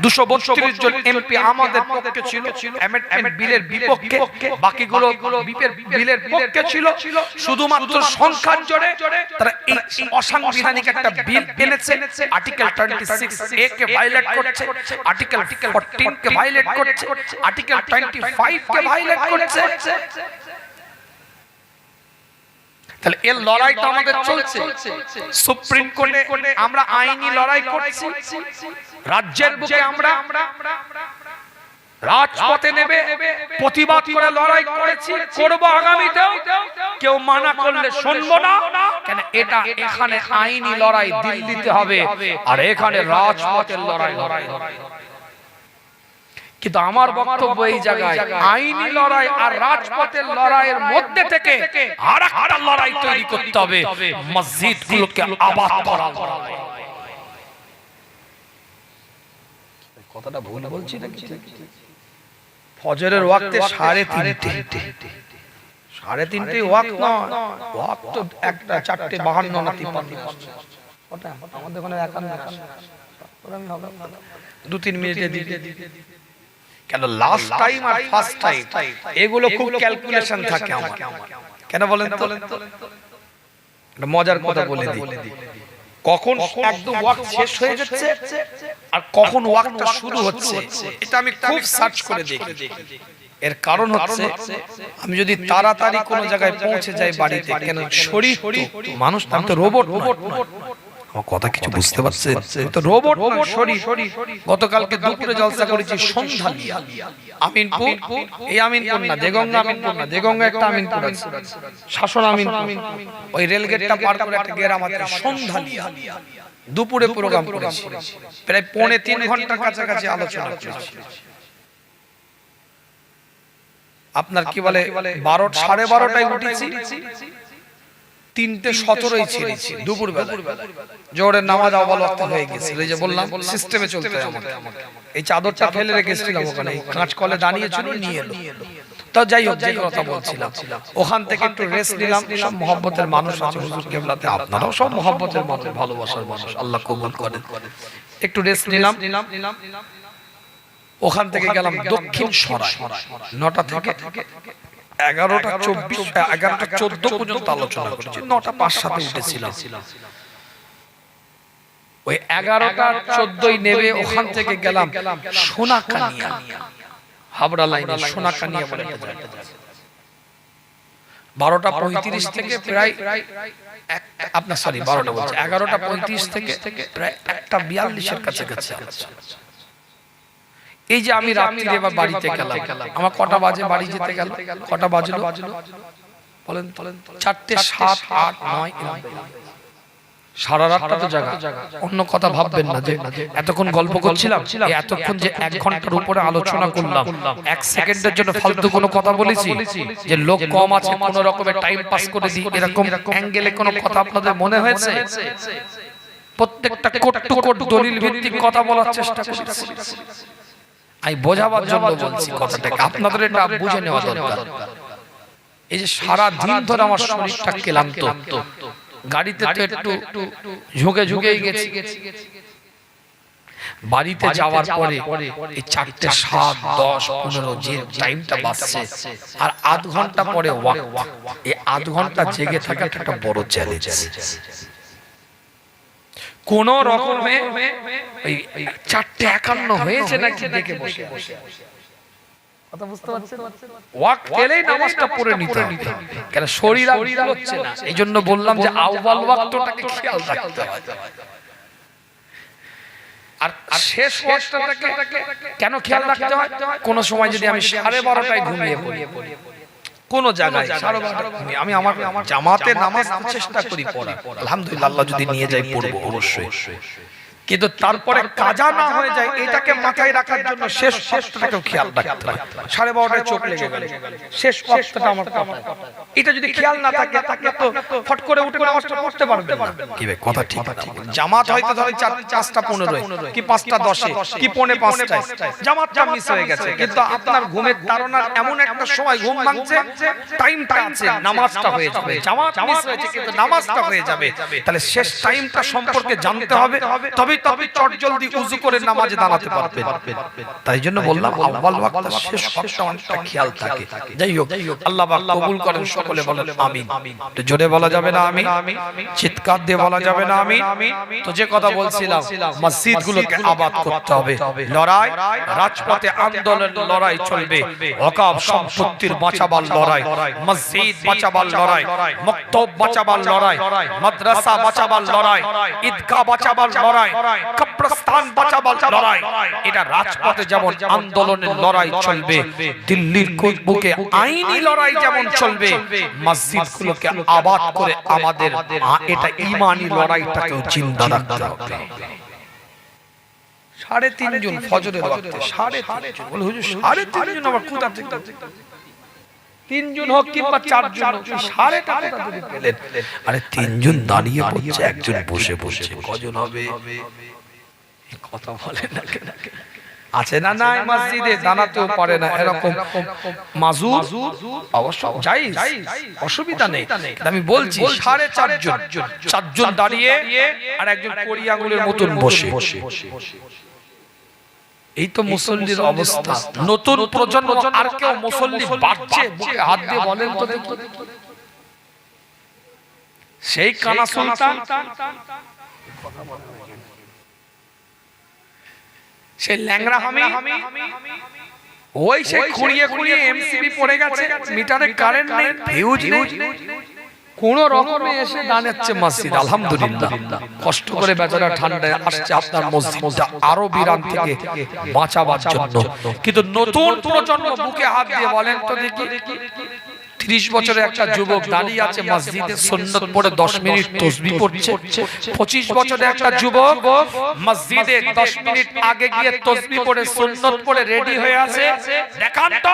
232 জন এমপি আমাদের পক্ষে ছিল অ্যামেন্ডমেন্ট বিলের বিপক্ষে, বাকিগুলো বিলের পক্ষে ছিল। শুধুমাত্র সংখ্যার জোরে তারা এই অসাংবিধানিক একটা বিল এনেছে। আর্টিকেল 26A কে ভায়োলেট করছে, আর্টিকেল 14 কে ভায়োলেট করছে, আর্টিকেল 25 কে ভায়োলেট করছে। তাহলে এর লড়াই তো আমাদের চলছে। সুপ্রিম কোর্টে আমরা আইনি লড়াই করছি, রাজ্যের বুকে আমরা রাজপথে নেবে প্রতিবাদ করে লড়াই করেছি, করব আগামীতেও। কেউ মানা করলে শুনবো না, কেন এটা এখানে আইনি লড়াই দিল্লিতে হবে, আর এখানে রাজপথের লড়াই। কিন্তু আমার বক্তব্য এই জায়গায়, আইনি লড়াই আর রাজপথের লড়াইয়ের মধ্যে থেকে আরেকটা লড়াই তৈরি করতে হবে, মসজিদগুলোকে আবাদ করা। কথাটা ভুল বলছি নাকি? ফজরের ওয়াক্তে 3:30 ওয়াক্ত নয়, ওয়াক্ত একটা 4:52 না 53। ওটা আমাদের ওখানে 51। 2-3 মিনিটে দিতে কেন লাস্ট টাইম আর ফার্স্ট টাইম এগুলো খুব ক্যালকুলেশন থাকে আমার কেন বলেন তো মজার কথা বলে দিই কখন একদম ওয়াক্ত শেষ হয়ে যাচ্ছে আর কখন ওয়াক্তটা শুরু হচ্ছে এটা আমি খুব সার্চ করে দেখি এর কারণ হচ্ছে আমি যদি তাড়াতাড়ি কোনো জায়গায় পৌঁছে যাই বাড়িতে কেন শরীর মানুষ না তো রোবট আমার কথা কিছু বুঝতে পারছেন তো রোবট না শরীর গতকালকে দুপুরে জলসা করেছি সন্ধ্যালিয়া আমিনপুর এই আমিনপুর না দেগঙ্গা আমিনপুর না দেগঙ্গা একটা আমিনপুর আছে শাসন আমিনপুর ওই রেলগেটটা পার করে একটা গ্রাম আছে সন্ধ্যালিয়া দুপুরে প্রোগ্রাম করেছি প্রায় 2.5-3 ঘন্টার কাছাকাছি আলোচনা করেছি আপনার কি বলে 12:30টায় উঠেছি 3:17 ছেড়েছি দুপুর বেলা জোহরের নামাজ আওয়াল ওয়াক্ত হয়ে গেছে এই যে বললাম সিস্টেমে চলতে হয় আমাকে এই চাদরটা ফেলে রেখেছিলাম ওখানে কাঁচ কলে দাঁড়িয়ে ছিল নিয়ে এলো তো যাই হোক যে কথা বলছিলাম ওখান থেকে একটু রেস্ট নিলাম সব মহব্বতের মানুষ আছে হুজুর কেবলাতে আপনারাও সব মহব্বতের মানুষ ভালোবাসার মানুষ আল্লাহ কবুল করেন একটু রেস্ট নিলাম ওখান থেকে গেলাম দক্ষিণ সরাই 9টা থেকে 11:14 পর্যন্ত আলোচনা করেছি 9টা 5-7 উঠেছিলাম ওই 11:14 নেবে ওখান থেকে গেলাম সোনাকানিয়া হাবড়া লাইনে সোনাকানিয়া বলে একটা জায়গা 12:35 থেকে প্রায় আপনার সরি 12টা বলছি 11:35 থেকে প্রায় 1:42 এর কাছাকাছি এই যে আমি রাত্রিরে এবার বাড়িতে গেলাম আমার কটা বাজে বাড়ি যেতে গেল কটা বাজলো বলেন 4টে 7 8 9 সারা রাতটা তো জাগা অন্য কথা ভাববেন না যে এতক্ষণ গল্প করছিলাম এতক্ষণ যে 1 ঘন্টার উপরে আলোচনা করলাম 1 সেকেন্ডের জন্য ফালতু কোনো কথা বলেছি যে লোক কম আছে কোনো রকমের টাইম পাস করে দিই এরকম অ্যাঙ্গেলে কোনো কথা আপনাদের মনে হয়েছে প্রত্যেকটা কোট টু কোট দলিল ভিত্তিক কথা বলার চেষ্টা করেছি আমি বোঝাবার জন্য বলছি কথাটাকে আপনাদের এটা বুঝে নেওয়া দরকার এই যে সারা দিন ধরে আমার শরীরটা ক্লান্ত গাড়িতে তো একটু ঝুঁকে ঝুঁকেই গেছি বাড়িতে যাওয়ার পরে এই 4টে 7 10 15 যে টাইমটা বাজছে আর আধ ঘন্টা পরে এই আধ ঘন্টা জেগে থাকাটা একটা বড় চ্যালেঞ্জ কোন রকমে ওই 4:51 হয়েছে নাকি দেখে বসে কথা বুঝতে পারছেন ওয়াক্ত পেলেই নামাজটা পড়ে নিতে হবে কারণ শরীর আর হচ্ছে না এইজন্য বললাম যে আউয়াল ওয়াক্তটাকে খেয়াল রাখতে হবে আর শেষ ওয়াক্তটাকে কেন খেয়াল রাখতে হয় কোন সময় যদি আমি 12:30টায় ঘুমিয়ে পড়ি কোন জায়গায় 12:30 আমি আমার জামাতে নামাজ চেষ্টা করি পড়া আলহামদুলিল্লাহ আল্লাহ যদি নিয়ে যায় পড়বো অবশ্যই কিন্তু তারপরে কাজা না হয়ে যায় এটাকে মাথায় রাখার জন্য শেষ ওয়াক্তটাকেও খেয়াল রাখতে হয় 12:30টায় চোখ লেগে গেল শেষ ওয়াক্তটা আমার কথা এটা যদি খেয়াল না থাকে তাহলে তো ফট করে উঠে নামাজটা পড়তে পারবে না কি ভাই কথা ঠিক জামাত হয়তো ধরেন 4:15 কি 5:10 কি 4:45 জামাতটা মিস হয়ে গেছে কিন্তু আপনার ঘুমের তাড়নার এমন একটা সময় ঘুম ভাঙছে টাইমটা আছে নামাজটা হয়ে যাবে জামাত মিস হয়েছে কিন্তু নামাজটা হয়ে যাবে তাহলে শেষ টাইমটা সম্পর্কে জানতে হবে তবে চট জলদি ওযু করে নামাজে দাঁড়াতে পারবেন তাই জন্য বললাম আউয়াল ওয়াক্ত শেষ ওয়াক্তটা অনেকটা খেয়াল থাকে যাই হোক আল্লাহ পাক কবুল করেন সকলে বলেন আমিন তো জোরে বলা যাবে না আমিন চিৎকার দিয়ে বলা যাবে না আমিন তো যে কথা বলছিলাম মসজিদগুলোকে আবাদ করতে হবে লড়াই রাজপথে আন্দোলন লড়াই চলবে ওয়াকফ সম্পত্তির বাঁচাবার লড়াই মসজিদ বাঁচাবার লড়াই মক্তব বাঁচাবার লড়াই মাদ্রাসা বাঁচাবার লড়াই ঈদগাহ বাঁচাবার লড়াই কবরস্থান বাঁচাবার লড়াই এটা রাজপথে যেমন আন্দোলনের লড়াই চলবে দিল্লির বুকে আইনি লড়াই যেমন চলবে মসজিদগুলোকে আবাদ করে আমাদের এটা ঈমানি লড়াইটাকে জিন্দা রাখতে হবে 3:30 জন ফজরের ওয়াক্তে 3:30 জন বলে হুজুর 3:30 জন আবার কোথা থেকে 3 জন হোক কিংবা 4 জন হোক 3:30 যদি পেলেন আরে 3 জন দাঁড়িয়ে পড়ছে একজন বসে বসে কজন হবে কথা বলে না কেন আছে না নাই মসজিদে দাঁড়াতেও পারে না, এরকম মাজুর অবশ্য যাই, অসুবিধা নেই। আমি বলছি 4.5 জন, 4 জন দাঁড়িয়ে আর একজন কড়ি আঙুলের মতন বসে, এই তো মুসল্লির অবস্থা। নতুন প্রজন্ম আর কেউ মুসল্লি বাড়ছে, বুকে হাত দিয়ে বলেন তো দেখি। সেই কানা সুলতান, সেই ল্যাংড়া হামি, ওই সে খুঁড়িয়ে খুঁড়িয়ে এমসিবি পড়ে গেছে, মিটারে কারেন্ট নেই, ফিউজ নেই, কোন রকমে এসে দাঁড়াচ্ছে মসজিদ। আলহামদুলিল্লাহ, কষ্ট করে বেচারা ঠান্ডায় আসছে আপনার মসজিদটা আরো বিরাম থেকে বাঁচাবার জন্য। কিন্তু নতুন প্রজন্ম বুকে হাত দিয়ে বলেন তো দেখি, 30 বছরের একটা যুবক দাঁড়িয়ে আছে মসজিদে, সুন্নত পড়ে 10 মিনিট তাসবিহ পড়ছে। 25 বছরের একটা যুবক মসজিদে 10 মিনিট আগে গিয়ে তাসবিহ পড়ে সুন্নত পড়ে রেডি হয়ে আছে। দেখান তো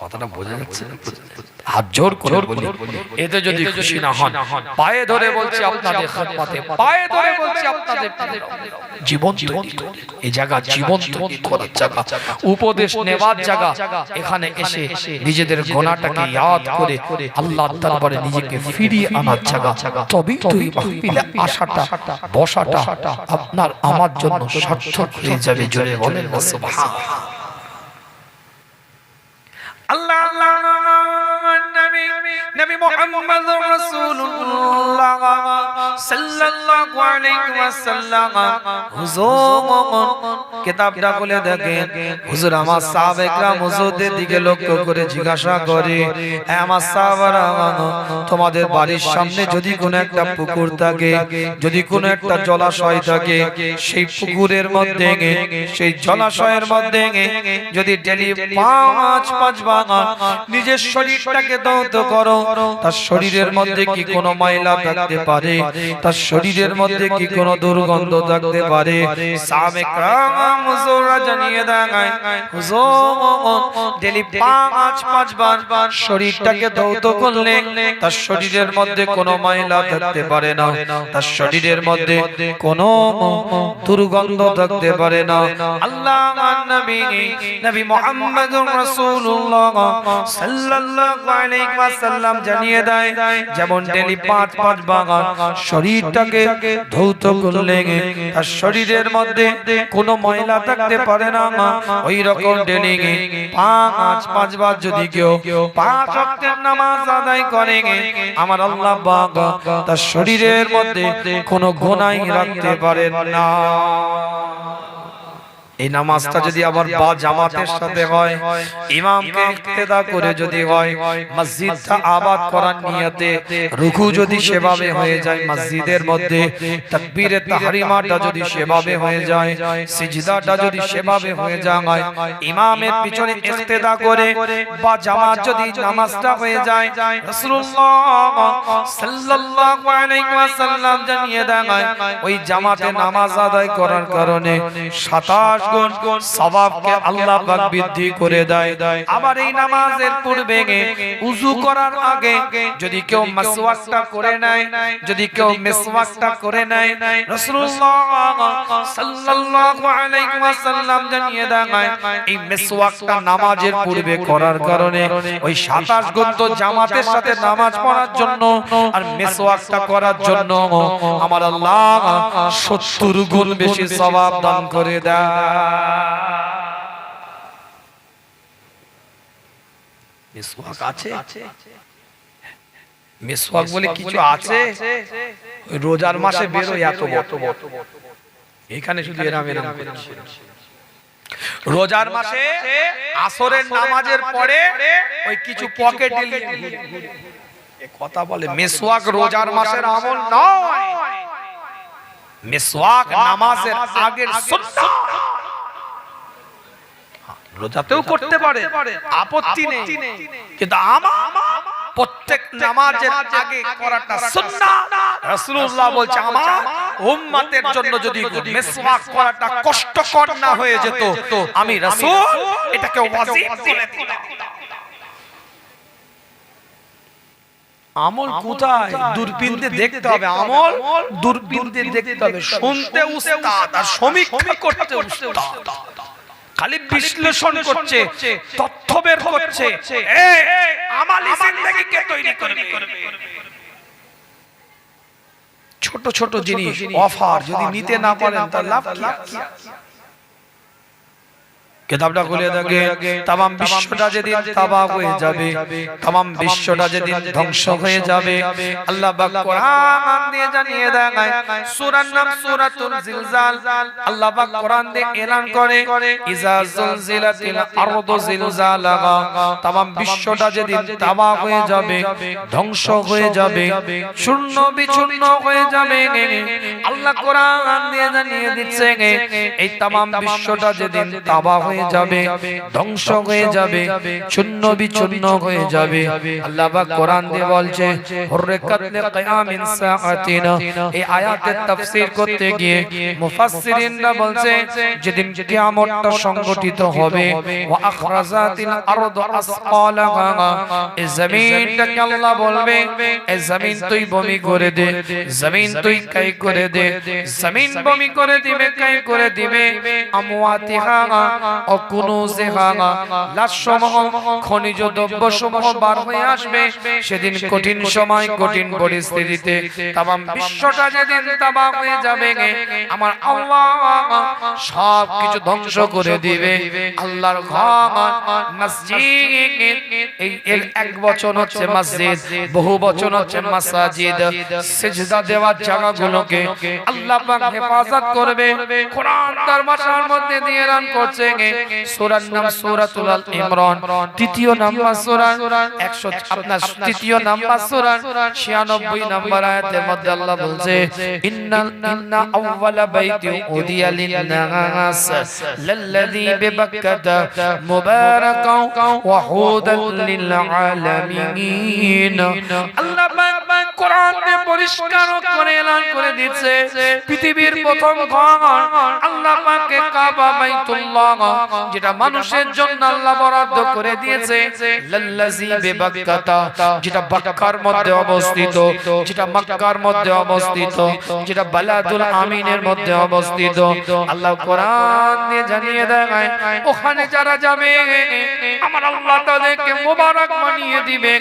কথাটা বোঝা যাচ্ছে? হাত জোর করে বলি, এতে যদি খুশি না হন, পায়ে ধরে বলছি আপনাদের খিদমতে, পায়ে ধরে বলছি আপনাদের জীবন তৈরি করে, এই জায়গা জীবন তৈরি করার জায়গা, উপদেশ নেওয়ার জায়গা। এখানে এসে নিজেদের গুনাহটাকে ইয়াদ করে আল্লাহর দরবারে নিজেকে ফিরিয়ে আনার জায়গা। তবেই তো এই মাহফিলে আসাটা বসাটা আপনার আমার জন্য সার্থক হয়ে যাবে। জোরে বলেন না সুবহানাল্লাহ। আল্লাহ আল্লাহ নবী মুহাম্মদুর রাসূলুল্লাহ সাল্লাল্লাহু আলাইহি ওয়াসাল্লাম হুজুর কিতাবটা খুলে দেখেন। হুজুর আমার সাহাবায়ে کرام হুজুরদের দিকে লক্ষ্য করে জিজ্ঞাসা করে, হে আমার সাহাবারা, তোমাদের বাড়ির সামনে যদি কোনো একটা পুকুর থাকে, যদি কোনো একটা জলাশয় থাকে, সেই পুকুরের মধ্যে, সেই জলাশয়ের মধ্যে যদি ডেলি 5 বার নিজের শরীরটাকে দৌত করো, তার শরীরের মধ্যে কি কোনো ময়লা থাকতে পারে? তার শরীরের মধ্যে কি কোনো দুর্গন্ধ থাকতে পারে? সাহাবে کرام হুজুররা জানিয়ে দেয়, হুজুর ডেলি 5 বার শরীরটাকে দৌত করলে তার শরীরের মধ্যে কোনো ময়লা থাকতে পারে না, তার শরীরের মধ্যে কোনো দুর্গন্ধ থাকতে পারে না। আল্লাহর নবী নবী মুহাম্মদুর রাসূলুল্লাহ সাল্লাল্লাহু আলাইহি ওয়াসাল্লাম জানিয়ে দেয়, যেমন ডেলি 5 বার শরীরটাকে ধৌত করলে তার শরীরের মধ্যে কোনো ময়লা থাকতে পারে না, ওই রকম ডেলি 5 বার যদি কেউ 5 ওয়াক্তের নামাজ আদায় করে, আমার আল্লাহ পাক তার শরীরের মধ্যে কোনো গুনাহ রাখতে পারেন না। এই নামাজটা যদি আবার বা জামাতের সাথে হয়, ইমামকে ইক্তেদা করে যদি হয়, মসজিদটা আবাদ করার নিয়তে রুকু যদি সেভাবে হয়ে যায় মসজিদের মধ্যে, তাকবীরে তাহরিমাটা যদি সেভাবে হয়ে যায়, সিজদাটা যদি সেভাবে হয়ে যায়, ইমামের পিছনে ইক্তেদা করে বা জামাত যদি নামাজটা হয়ে যায়, রাসূলুল্লাহ সাল্লাল্লাহু আলাইহি ওয়াসাল্লাম জানিয়ে দেন, ওই জামাতে নামাজ আদায় করার কারণে 27 গুণ সওয়াবকে আল্লাহ পাক বৃদ্ধি করে দেয়। আবার এই নামাজের পূর্বে ওযু করার আগে যদি কেউ মাসওয়াকটা করে নেয়, যদি কেউ মিসওয়াকটা করে নেয়, রাসূলুল্লাহ সাল্লাল্লাহু আলাইহি ওয়াসাল্লাম জানিয়ে দেন, এই মিসওয়াকটা নামাজের পূর্বে করার কারণে ওই 27 গুণ তো জামাতের সাথে নামাজ পড়ার জন্য আর মিসওয়াকটা করার জন্য আমার আল্লাহ 70 গুণ বেশি সওয়াব দান করে দেয়। মিসওয়াক আছে, মিসওয়াক বলে কিছু আছে, রোজার মাসে বেরোয় এত বড়, এখানে শুধু এরাম এরাম করছে। রোজার মাসে আসরের নামাজের পরে ওই কিছু পকেটে কথা বলে, মিসওয়াক রোজার মাসের আমল নয়, মিসওয়াক নামাজের আগের সুন্নাহ। রোজাতেও করতে পারে, আপত্তি নেই, কিন্তু আমার প্রত্যেক নামাজের আগে করাটা সুন্নাহ। রাসূলুল্লাহ বলছে, আমার উম্মতের জন্য যদি মিসওয়াক করাটা কষ্টকর না হয়ে যেত, আমি রাসূল এটাকে ওয়াজিব করে দিলাম। আমল কোথায়? দূরবীন দিয়ে দেখতে হবে, আমল দূরবীন দিয়ে দেখতে হবে। শুনতে উস্তাদ আর সমীক্ষা করতে উস্তাদ, খালি বিশ্লেষণ করছে, তথ্য বের করছে। আমালি জিন্দেগি কে তৈরি করবে? ছোট ছোট জিনিস অফার যদি নিতে না পারেন তার লাভ কি? কিতাবটা খুলে দেখে तमाम বিশ্বটা যেদিন তাবাহ হয়ে যাবে, तमाम বিশ্বটা যেদিন ধ্বংস হয়ে যাবে, আল্লাহ পাক কোরআন দিয়ে জানিয়ে দেয়, সূরার নাম সূরাতুল জিলজাল। আল্লাহ পাক কোরআন দিয়ে এলান করে ইজা জুলজিলাতিল আরদু জিলজালাহা, तमाम বিশ্বটা যেদিন তাবাহ হয়ে যাবে, ধ্বংস হয়ে যাবে, চূর্ণ বিচূর্ণ হয়ে যাবে। আল্লাহ কোরআন দিয়ে জানিয়ে দিচ্ছে এই तमाम বিশ্বটা যেদিন তাবাহ হয়ে যাবে, ধ্বংস হয়ে যাবে, চূর্ণ বিচূর্ণ হয়ে যাবে, আল্লাহ পাক কোরআন দিয়ে বলছে হুরকাত লিকিয়ামিন সাআতিনা। এই আয়াতের তাফসীর করতে গিয়ে মুফাসসিরিনরা বলছে যেদিন কিয়ামতটা সংগঠিত হবে, ওয়া আখরাজাতিল আরদু আসকালাহা, এই জমিনটাকে আল্লাহ বলবে এই জমিন তুই বমি করে দে, জমিন তুই কাই করে দে, জমিন বমি করে দিবে, কাই করে দিবে। আমওয়াতিহা ও কুনুজিহা, লাশসমূহ খনিজ দ্রব্যসমূহ বার হয়ে আসবে। সেদিন কঠিন সময়, কঠিন পরিস্থিতিতে तमाम বিশ্বটা যেদিন তাবাহ হয়ে যাবে, আমার আল্লাহ সব কিছু ধ্বংস করে দিবে। আল্লাহর ঘর মসজিদ, এই এক বচন হচ্ছে মসজিদ, বহু বচন হচ্ছে মাসাজিদ। সিজদা দেওয়ার জায়গাগুলোকে আল্লাহ পাক হেফাজত করবে। কোরআন তার ভাষার মধ্যে দিয়ে এলান করছে সূরার নাম সূরাতুল আল ইমরান, তৃতীয় নাম্বার সূরা, 100 নাম্বার সূরা 96 নাম্বার আয়াতের মধ্যে আল্লাহ বলছে ইন্না আউওয়ালা বাইতি উদিয়া লিন-নাস লাল্লাযী বিবাক্কাতা মুবারাকান ওয়া হুদাল লিল-আলামিন। আল্লাহ পাক কোরআনে পরিষ্কার করে এলান করে দিয়েছে পৃথিবীর প্রথম ঘর আল্লাহ পাকের কাবা বাইতুল্লাহ, যেটা মানুষের জন্য আল্লাহ বরাদ্দ করে দিয়েছে। লাল্লাযী বিবাক্কাতা, যেটা বাক্কার মধ্যে অবস্থিত, যেটা মক্কার মধ্যে অবস্থিত, যেটা বালাদুল আমিনের মধ্যে অবস্থিত। আল্লাহ কোরআন দিয়ে জানিয়ে দেয় ওখানে যারা যাবে আমার আল্লাহ তাদেরকে মোবারক বানিয়ে দিবে,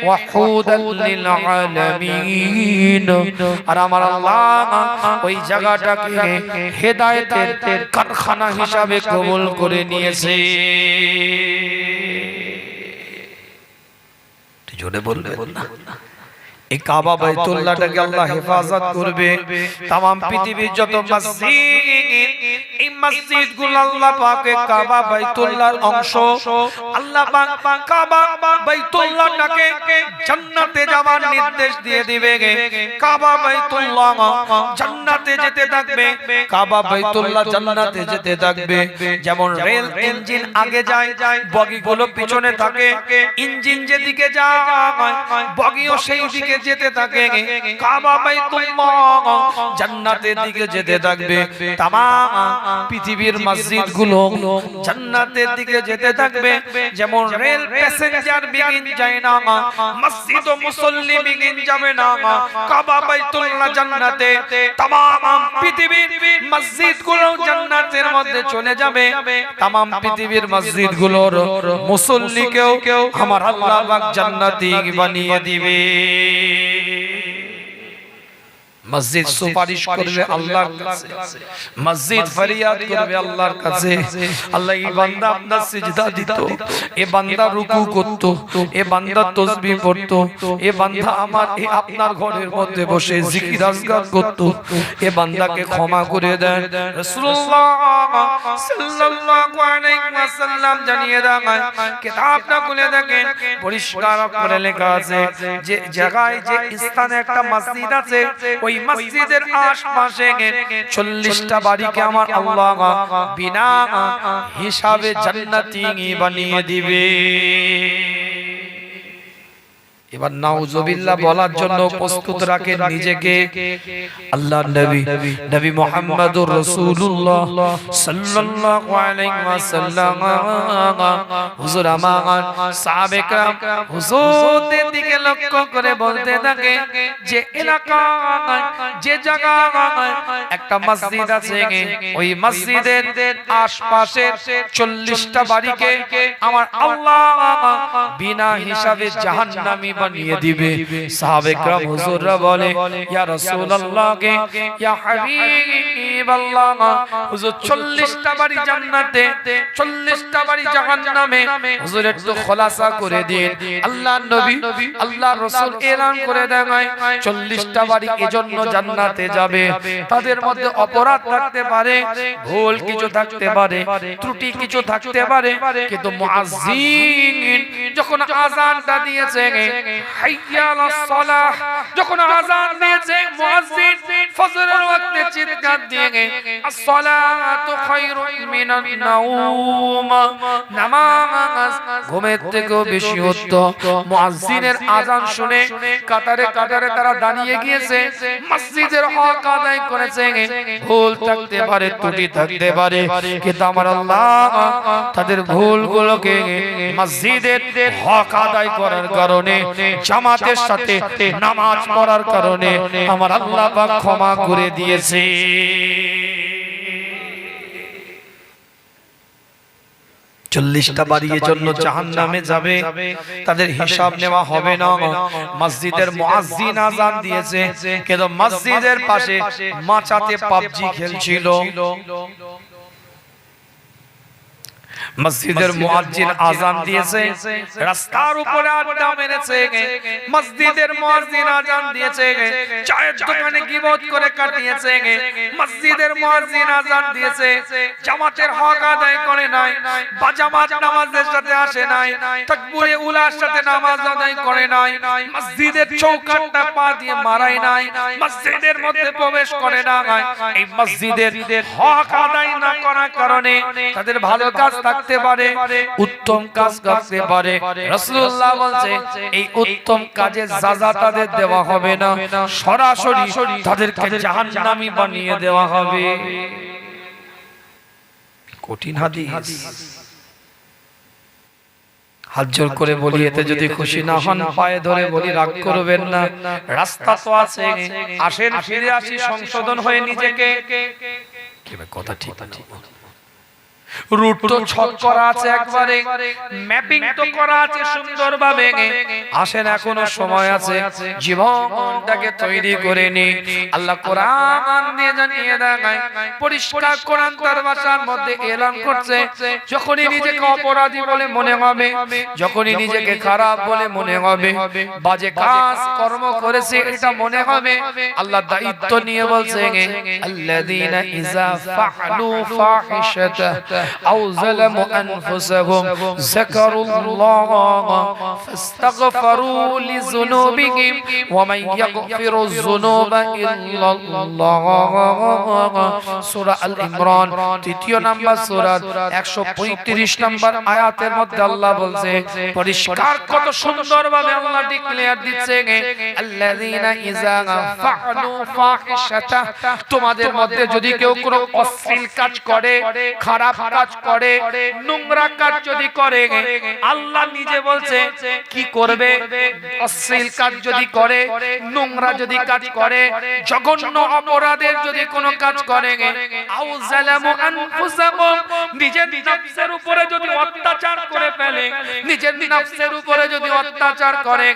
ওয়া হুদাল লিল আলামিন। আর আমার আল্লাহ ওই জায়গাটাকে হেদায়েতের কারখানা হিসাবে কবুল করে নিয়েছে। জোরে বলবেন না? এই কাবা বাইতুল্লাহটাকে আল্লাহ হেফাজত করবে। तमाम পৃথিবীর যত মসজিদ, এই মসজিদগুলো আল্লাহ পাকের কাবা বাইতুল্লাহর অংশ। আল্লাহ পাক কাবা বাইতুল্লাহটাকে জান্নাতে যাওয়ার নির্দেশ দিয়ে দিবে। কাবা বাইতুল্লাহ জান্নাতে যেতে থাকবে, কাবা বাইতুল্লাহ জান্নাতে যেতে থাকবে। যেমন রেল ইঞ্জিন আগে যায়, বগিগুলো পিছনে থাকে, ইঞ্জিন যেদিকে যায় বগিও সেই দিকে যেতে থাকে। কাবা বাইতুল্লাহ জান্নাতের দিকে যেতে থাকবে। तमाम পৃথিবীর মসজিদগুলো জান্নাতের দিকে যেতে থাকবে। যেমন রেল প্যাসেঞ্জার বিগিন যায় না, মসজিদ ও মুসল্লি বিগিন যাবে না, কাবা বাইতুল্লাহ জান্নাতে। तमाम পৃথিবীর মসজিদগুলো জান্নাতের মধ্যে চলে যাবে। तमाम পৃথিবীর মসজিদগুলোর মুসল্লিকেও আমার আল্লাহ পাক জান্নাতি বানিয়ে দিবে। মসজিদ সুপারিশ করবে আল্লাহর কাছে, মসজিদ ফরিয়াদ করবে আল্লাহর কাছে। আল্লাহ এই বান্দা আপনার সিজদা দিত, এই বান্দা রুকু করত, এই বান্দা তাসবিহ পড়তো, এই বান্দা আমার এই আপনার ঘরের মধ্যে বসে জিকির আজকার করত, এই বান্দাকে ক্ষমা করে দেন। রাসূলুল্লাহ সাল্লাল্লাহু আলাইহি ওয়াসাল্লাম জানিয়ে দেন, কিতাবটা খুলে দেখেন পরিষ্কার করে লেখা আছে যে জায়গায় যে স্থানে একটা মসজিদ আছে, ওই মসজিদের আশপাশে 40টা বাড়িকে আমার আল্লাহ বিনা হিসাবে জান্নাতি বানিয়ে দিবে। এবার নাউজুবিল্লাহ বলার জন্য প্রস্তুত রাখেন নিজেকে। আল্লাহর নবী নবী মুহাম্মদুর রাসূলুল্লাহ সাল্লাল্লাহু আলাইহি ওয়াসাল্লাম হুজুর আমার সাহাবে کرام হুজুরদের দিকে লক্ষ্য করে বলতে থাকে যে এলাকায় যে জায়গায় একটা মসজিদ আছে ওই মসজিদের আশপাশে 40টা বাড়িকে আমার আল্লাহ বিনা হিসাবে জাহান্নামী বানিয়ে দিবে। সাহাবে کرام হুজুররা বলে ইয়া রাসূলুল্লাহ কে ইয়া হাবিবাল্লাহ হুজুর 40টা বাড়ি জান্নাতে 40টা বাড়ি জাহান্নামে, হুজুর একটু খোলাসা করে দিন। আল্লাহর নবী আল্লাহর রাসূল এলান করে দেন 40টা বাড়ি এজন্য জান্নাতে যাবে। তাদের মধ্যে অপরাধ থাকতে পারে, ভুল কিছু থাকতে পারে, ত্রুটি কিছু থাকতে পারে, কিন্তু মুয়াজ্জিন যখন আযানটা দিয়েছে হাইয়া আলাস সালাহ, যখন আযান দিয়েছে মুয়াজ্জিন ফজরের ওয়াক্তে চিৎকার দিয়ে আসসালাতু খায়রুম মিনান নাওম, নামাজ ঘুমের থেকেও বেশি উত্তম। মুয়াজ্জিনের আযান শুনে কাতারে কাতারে তারা দাঁড়িয়ে গিয়েছে, মসজিদের হক আদায় করেছে। ভুল থাকতে পারে, ত্রুটি থাকতে পারে, কিন্তু আমার আল্লাহ তাদের ভুলগুলোকে মসজিদের হক আদায় করার কারণে, জামাতের সাথে নামাজ পড়ার কারণে আমার আল্লাহ পাক ক্ষমা করে দিয়েছে। 40টা বাড়ির জন্য জাহান্নামে যাবে, তাদের হিসাব নেওয়া হবে না। মসজিদের মুয়াজ্জিন আযান দিয়েছে, কিন্তু মসজিদের পাশে মাচাতে পাবজি খেলছিল। মসজিদের মুয়াজ্জিন আযান দিয়েছে, রাস্তার উপরে আড্ডা মেরেছে। মসজিদের মুয়াজ্জিন আযান দিয়েছে, চায়ের দোকানে গীবত করে কাটিয়েছে। মসজিদের মুয়াজ্জিন আযান দিয়েছে, জামাতের হক আদায় করে নাই, বাজামাত নামাজের সাথে আসে নাই, তাকবীরে উলার সাথে নামাজ আদায় করে নাই, মসজিদের চৌকাঠটা পা দিয়ে মারাই নাই, মসজিদের মধ্যে প্রবেশ করে না। এই মসজিদের হক আদায় না করার কারণে তাদের ভালো কাজ থাকতে পারে, উত্তম কাজ করতে পারে। রাসূলুল্লাহ বলছে এই উত্তম কাজের সাজা তাদের দেওয়া হবে না, সরাসরি তাদেরকে জাহান্নামী বানিয়ে দেওয়া হবে। কঠিন হাদিস। হাত জোর করে বলি, এতে যদি খুশি না হন পায়ে ধরে বলি, রাগ করবেন না। রাস্তা তো আছে, আসেন ফিরে আসি, সংশোধন হয়ে নিজেকে। কথা ঠিক আছে, রুট তো ছক করা আছে, একবারে ম্যাপিং তো করা আছে সুন্দরভাবে। আসেন এখনো সময় আছে, জীবনটাকে তৈরি করে নি। আল্লাহ কোরআন দিয়ে জানিয়ে দেয়, পরিষ্কার কোরআন তার ভাষার মধ্যে এলান করছে, যখনই নিজেকে অপরাধী বলে মনে হবে, যখনই নিজেকে খারাপ বলে মনে হবে, বাজে কাজ কর্ম করেছে এটা মনে হবে, আল্লাহ দায়িত্ব নিয়ে বলছে আল্লাযীনা ইযা ফাআলু ফাহিশাতা أو ظلموا أنفسهم ذكروا الله فاستغفروا لذنوبهم ومن يغفر الذنوب إلا الله। সূরা আল ইমরান 3 নম্বর সূরা 135 নম্বর আয়াতের মধ্যে আল্লাহ বলছে, পরিষ্কার কত সুন্দরভাবে আল্লাহ ডিক্লেয়ার দিচ্ছে আল্লাযীনা ইযা ফাআলু ফাহিশাতা, তোমাদের মধ্যে যদি কেউ কোনো অশ্লীল কাজ করে, খারাপ কাজ করে, নোংরা কাজ যদি করে, আল্লাহ নিজে বলছে কি করবে। অশ্লীল কাজ যদি করে, নোংরা যদি কাজ করে, জঘন্য অপরাধের যদি কোনো কাজ করে, আও যালামু আনফুসাহুম, নিজের নফসের উপরে যদি অত্যাচার করে ফেলে, নিজের নফসের উপরে যদি অত্যাচার করে,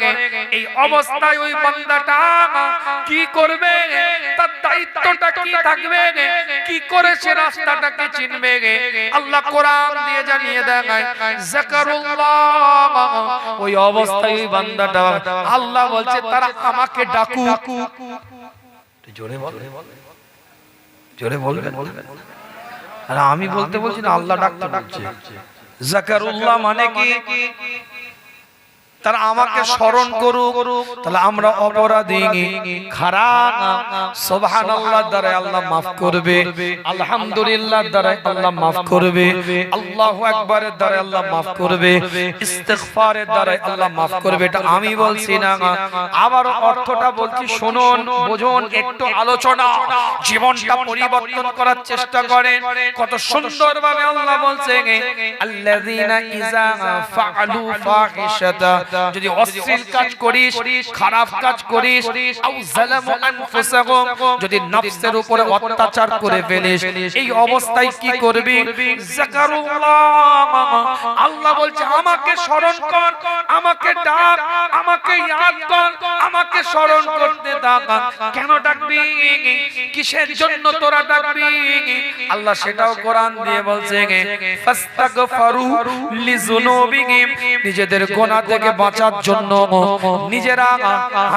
এই অবস্থায় ওই বান্দাটা কি করবে, তার দায়িত্বটা কি থাকবে, কি করে সে রাস্তাটাকে চিনবে। আল্লাহ কোরআন দিয়ে জানিয়ে দেয় যাকারুল্লাহ, ওই অবস্থায় ওই বান্দাটা আল্লাহ বলছে তারা আমাকে ডাকুক। জোরে বল, জোরে বলবেন। আর আমি বলতে বলছি না, আল্লাহ ডাকতে বলছে। যাকারুল্লাহ মানে কি? তারা আমাকে স্মরণ করুক, তাহলে আমরা অপরাধী খারাপ। সুবহানাল্লাহ দ্বারা আল্লাহ মাফ করবে, আলহামদুলিল্লাহ দ্বারা আল্লাহ মাফ করবে, আল্লাহু আকবারের দ্বারা আল্লাহ মাফ করবে, ইস্তিগফারের দ্বারা আল্লাহ মাফ করবে। এটা আমি বলছি না, আবার অর্থটা বলছি, শুনুন বুঝুন, একটু আলোচনা, জীবনটা পরিবর্তন করার চেষ্টা করেন। কত সুন্দরভাবে আল্লাহ বলছেন, আল্লাযীনা ইযা ফাআলু ফাহিশাতা, যদি অশ্লীল কাজ করিস, খারাপ কাজ করিস, আও যালামু আনফুসাহুম, যদি নফসের উপরে অত্যাচার করে ফেলিস, এই অবস্থায় কি করবি? যাকারুল্লাহ, আল্লাহ বলছে আমাকে স্মরণ কর, আমাকে ডাক, আমাকে ইয়াদ কর, আমাকে স্মরণ করতে ডাক। কেন ডাকবি? কিসের জন্য তোরা ডাকবি? আল্লাহ সেটাও কোরআন দিয়ে বলছে, ফাস্তাগফারু লিযুনুবিহিম, নিজেদের গুনাহ থেকে বাঁচার জন্য নিজেরা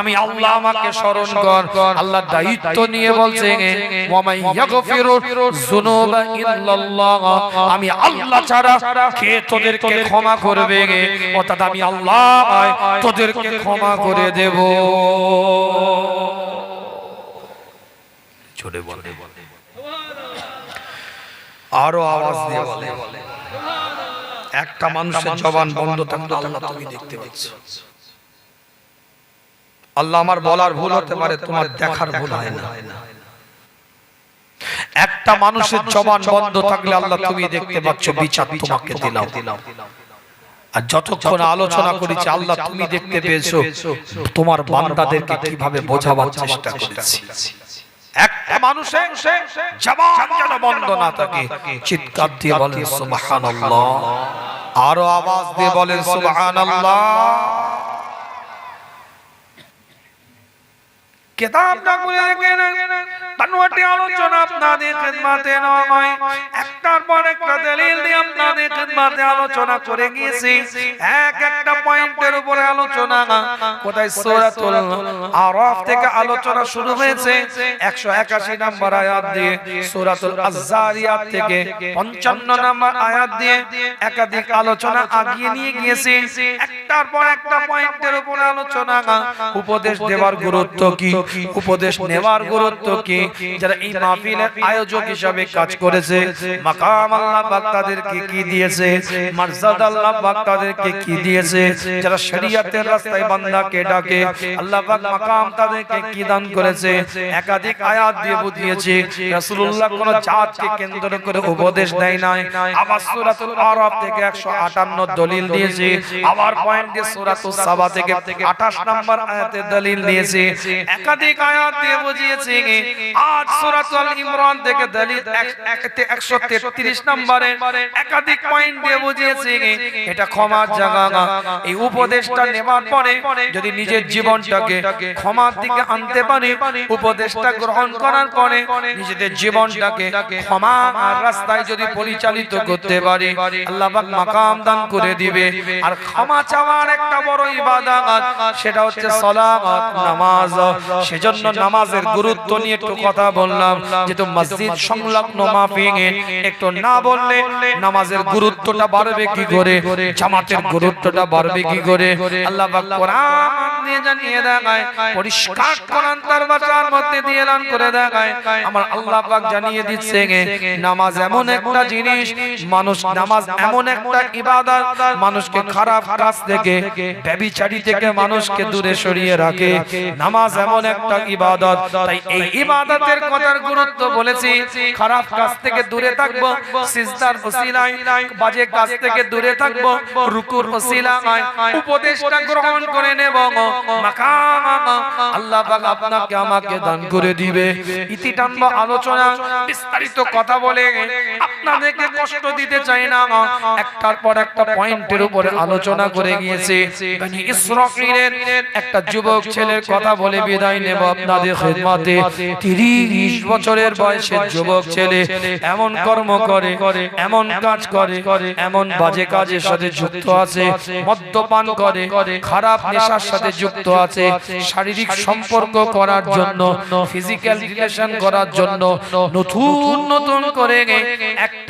আমি আল্লাহ আমাকে স্মরণ কর। আল্লাহ দায়িত্ব নিয়ে বলছে, ওয়া মান ইয়াগফিরু যুনুবা ইল্লাল্লাহ, আমি আল্লাহ ছাড়া কে তোদেরকে ক্ষমা করবে? অর্থাৎ আমি আল্লাহ তোদেরকে ক্ষমা করে দেব। জোরে বলে, আরো আওয়াজ দিয়ে বলে। একটা মানুষের জবান বন্ধ থাকলে আল্লাহ তুমি দেখতে পাচ্ছ। আল্লাহ আমার বলার ভুল হতে পারে, তোমার দেখার ভুল হয় না। একটা মানুষের জবান বন্ধ থাকলে আল্লাহ তুমি দেখতে পাচ্ছ, বিচার তোমাকে দিলাম। আর যতক্ষণ আলোচনা করেছি আল্লাহ তুমি দেখতে পেয়েছো, তোমার বান্দাদেরকে কিভাবে বোঝাবার চেষ্টা করেছি। একটা মানুষের জবান যেন বন্ধ না থাকে, চিৎকার দিয়ে বলেন সুবহানাল্লাহ, আরো আওয়াজ দিয়ে বলেন সুবহানাল্লাহ। কিতাবটা খুলে দেখেন, তানওয়াটি আলোচনা আপনাদের খিদমতে নয়, একটার পর একটা দলিল দিয়ে আপনাদের খিদমতে আলোচনা করে গিয়েছি। এক একটা পয়েন্টের উপরে আলোচনা। কোথায়? সূরাতুল আরাফ থেকে আলোচনা শুরু হয়েছে 181 নম্বর আয়াত দিয়ে, সূরাতুল আয-যারিয়াত থেকে 55 নম্বর আয়াত দিয়ে একাধিক আলোচনা আগিয়ে নিয়ে গিয়েছি। একটার পর একটা পয়েন্টের উপরে আলোচনা। উপদেশ দেওয়ার গুরুত্ব কি, উপদেশ নেওয়ার গুরুত্ব কি, যারা এই মাহফিলের আয়োজক হিসেবে কাজ করেছে, মাকাম আল্লাহ পাক তাদেরকে কি দিয়েছে, মর্যাদা আল্লাহ পাক তাদেরকে কি দিয়েছে, যারা শরীয়তের রাস্তায় বান্দাকে ডাকে আল্লাহ পাক মাকাম তাদেরকে কি দান করেছে, একাধিক আয়াত দিয়ে বুঝিয়েছে। রাসূলুল্লাহ কোন জাতকে কেন্দ্র করে উপদেশ দেয় নাই। আবার সূরাতুল আরাফ থেকে 158 দলিল দিয়েছে। আবার পয়েন্ট দিয়ে সূরাতুস সাবা থেকে 28 নম্বর আয়াতের দলিল দিয়েছে। একাধিক আয়াত দিয়ে বুঝিয়েছে। আজ সূরাতুল ইমরান থেকে দলিল 133 নম্বরে একাধিক পয়েন্ট দিয়ে বুঝিয়েছে। এটা ক্ষমার জায়গা। এই উপদেশটা নেওয়ার পরে যদি নিজের জীবনটাকে ক্ষমার দিকে আনতে পারি, উপদেশটা গ্রহণ করার পরে নিজেদের জীবনটাকে ক্ষমার রাস্তায় যদি পরিচালিত করতে পারি, আল্লাহ পাক মাকাম দান করে দিবে। আর ক্ষমা চাওয়ার একটা বড় ইবাদত, সেটা হচ্ছে সালাত, নামাজ। সেজন্য নামাজের গুরুত্ব নিয়ে একটু কথা বললাম, যেহেতু মসজিদ সংলগ্ন মাহফিলে একটু না বললে নামাজের গুরুত্বটা বাড়বে কি করে, জামাতের গুরুত্বটা বাড়বে কি করে। আল্লাহ পাক কোরআন দিয়ে জানিয়ে দেয়, পরিষ্কার কোরআন তার ভাষার মধ্যে দিয়ে এলান করে দেয়। আমার আল্লাহ পাক জানিয়ে দিচ্ছে, নামাজ এমন একটা জিনিস, মানুষ নামাজ এমন একটা ইবাদত, মানুষকে খারাপ কাজ থেকে, ব্যভিচারী থেকে মানুষকে দূরে সরিয়ে রাখে। নামাজ এমন একটা ইবাদত, তাই এই ইবাদতের কথার গুরুত্ব বলেছি। খারাপ কাজ থেকে দূরে থাকবো, সিজদার ওসিলায়, বাজে কাজ থেকে দূরে থাকবো, রুকুর ওসিলায়, উপদেশটা গ্রহণ করে নেব। মাকাম আল্লাহ পাক আপনাকে আমাকে দান করে দিবে। ইতি টানবো আলোচনা, বিস্তারিত কথা বলে আপনাদেরকে কষ্ট দিতে চাই না। একটার পর একটা পয়েন্টের উপরে আলোচনা করে গিয়েছে। বনি ইসরাঈলের একটা যুবক ছেলের কথা বলে বিদায় নেব আপনাদের খিদমতে। 30 বছরের বয়সের যুবক ছেলে, এমন কর্ম করে, এমন কাজ করে, এমন বাজে কাজের সাথে যুক্ত আছে, মদ্যপান করে, খারাপ নেশার সাথে যুক্ত আছে, শারীরিক সম্পর্ক করার জন্য, ফিজিক্যাল রিলেশন করার জন্য নতুন নতুন করে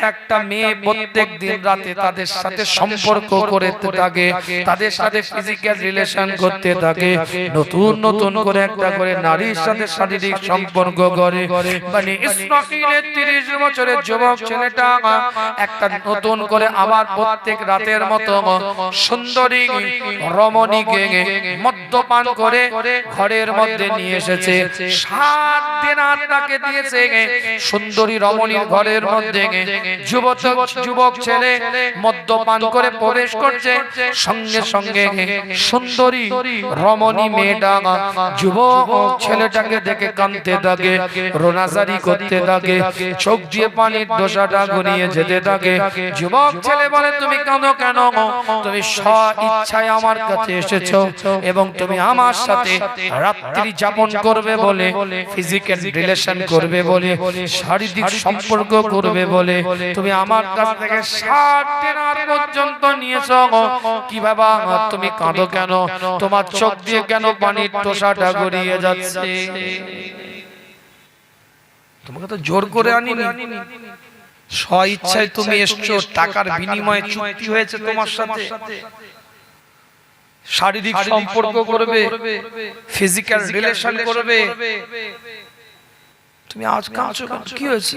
একটা মেয়ে প্রত্যেক দিন রাতে তাদের সাথে সম্পর্ক করতে থাকে, তাদের সাথে ফিজিক্যাল রিলেশন করতে থাকে, নতুন নতুন করে একটা করে নারীর সাথে শারীরিক সম্পর্ক করে। মানে ইসরাঈলের 30 বছরের যুবক ছেলেটা একটা নতুন করে আবার প্রত্যেক রাতের মতো সুন্দরী রমণীকে মদ্যপান করে ঘরের মধ্যে নিয়ে এসেছে। 7 দিনার তাকে দিয়েছে। সুন্দরী রমণীর ঘরের মধ্যে যুবক ছেলে মদ্যপান করে প্রবেশ করছে, সঙ্গে সঙ্গে সুন্দরী রমণী মেয়েটা যুবক ছেলেটাকে দেখে কাঁদতে থাকে, রোনাজারি করতে থাকে, চোখ দিয়ে পানির দোষাটা গড়িয়ে যেতে থাকে। যুবক ছেলে বলে, তুমি কাঁদো কেন? তুমি স্ব ইচ্ছায় আমার কাছে এসেছো এবং তুমি আমার সাথে রাত্রি যাপন করবে বলে, ফিজিক্যাল রিলেশন করবে বলে, শারীরিক সম্পর্ক করবে বলে তুমি আমার কাছ থেকে 60 দিনার পর্যন্ত নিয়েছো। কি বাবা, তুমি কাঁদো কেন? তোমার চোখ দিয়ে কেন পানির টোসাটা গড়িয়ে যাচ্ছে? তোমাকে তো জোর করে আনিনি, স্ব ইচ্ছায় তুমি এসছো, টাকার বিনিময়ে চুক্তি হয়েছে তোমার সাথে, শারীরিক সম্পর্ক করবে, ফিজিক্যাল রিলেশন করবে, তুমি আজ কাঁদছো কেন? কি হয়েছে?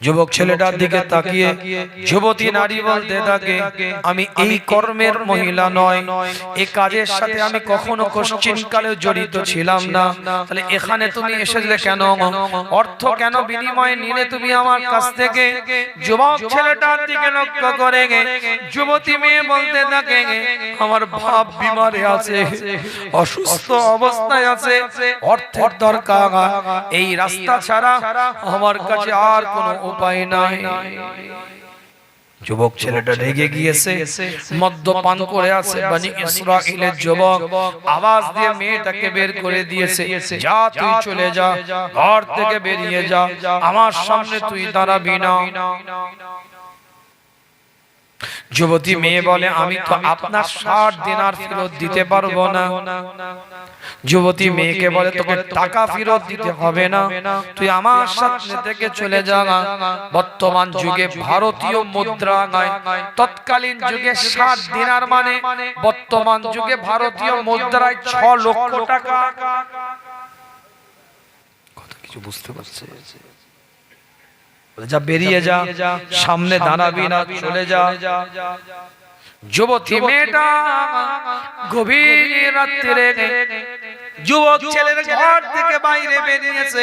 যুবক ছেলেটার দিকে তাকিয়ে যুবতী নারী বলতে থাকে, আমি এই কর্মের মহিলা নয়, এই কাজের সাথে আমি কখনো কোশ্চিনকালে জড়িত ছিলাম না। তাহলে এখানে তুমি এসেছিলে কেন? অর্থ কেন বিনিময়ে নিলে তুমি আমার কাছ থেকে? যুবক ছেলেটার দিকে লক্ষ্য করে যুবতী মেয়ে বলতে থাকে, আমার বাপ বিমারে আছে, অসুস্থ অবস্থায় আছে, অর্থের দরকার, এই রাস্তা ছাড়া আমার কাছে আর কোনো উপায় নাই। যুবক ছেলেটা রেগে গিয়েছে, মদ্যপান করে আছে। বনি ইসরাঈলের যুবক আওয়াজ দিয়ে মেয়েটাকে বের করে দিয়েছে, যা তুই চলে যা, ঘর থেকে বেরিয়ে যা, আমার সামনে তুই দাঁড়াবি না। যুবতী মেয়ে বলে, আমি তো আপনার 60 দিনার ফেরত দিতে পারবো না। যুবতী মেয়েকে বলে, তোকে টাকা ফেরত দিতে হবে না, তুই আমার সামনে থেকে চলে যা। বর্তমান যুগে ভারতীয় মুদ্রা নয়, তৎকালীন যুগে 60 দিনার মানে বর্তমান যুগে ভারতীয় মুদ্রায় 6 লক্ষ টাকা। কত কিছু বুঝতে পারছে? যা, বেরিয়ে যা, সামনে দাঁড়াবি না, চলে যা। যুবতী মেয়েটা গভীর রাত্রে যুবক ছেলের ঘর থেকে বাইরে বেরিয়েছে,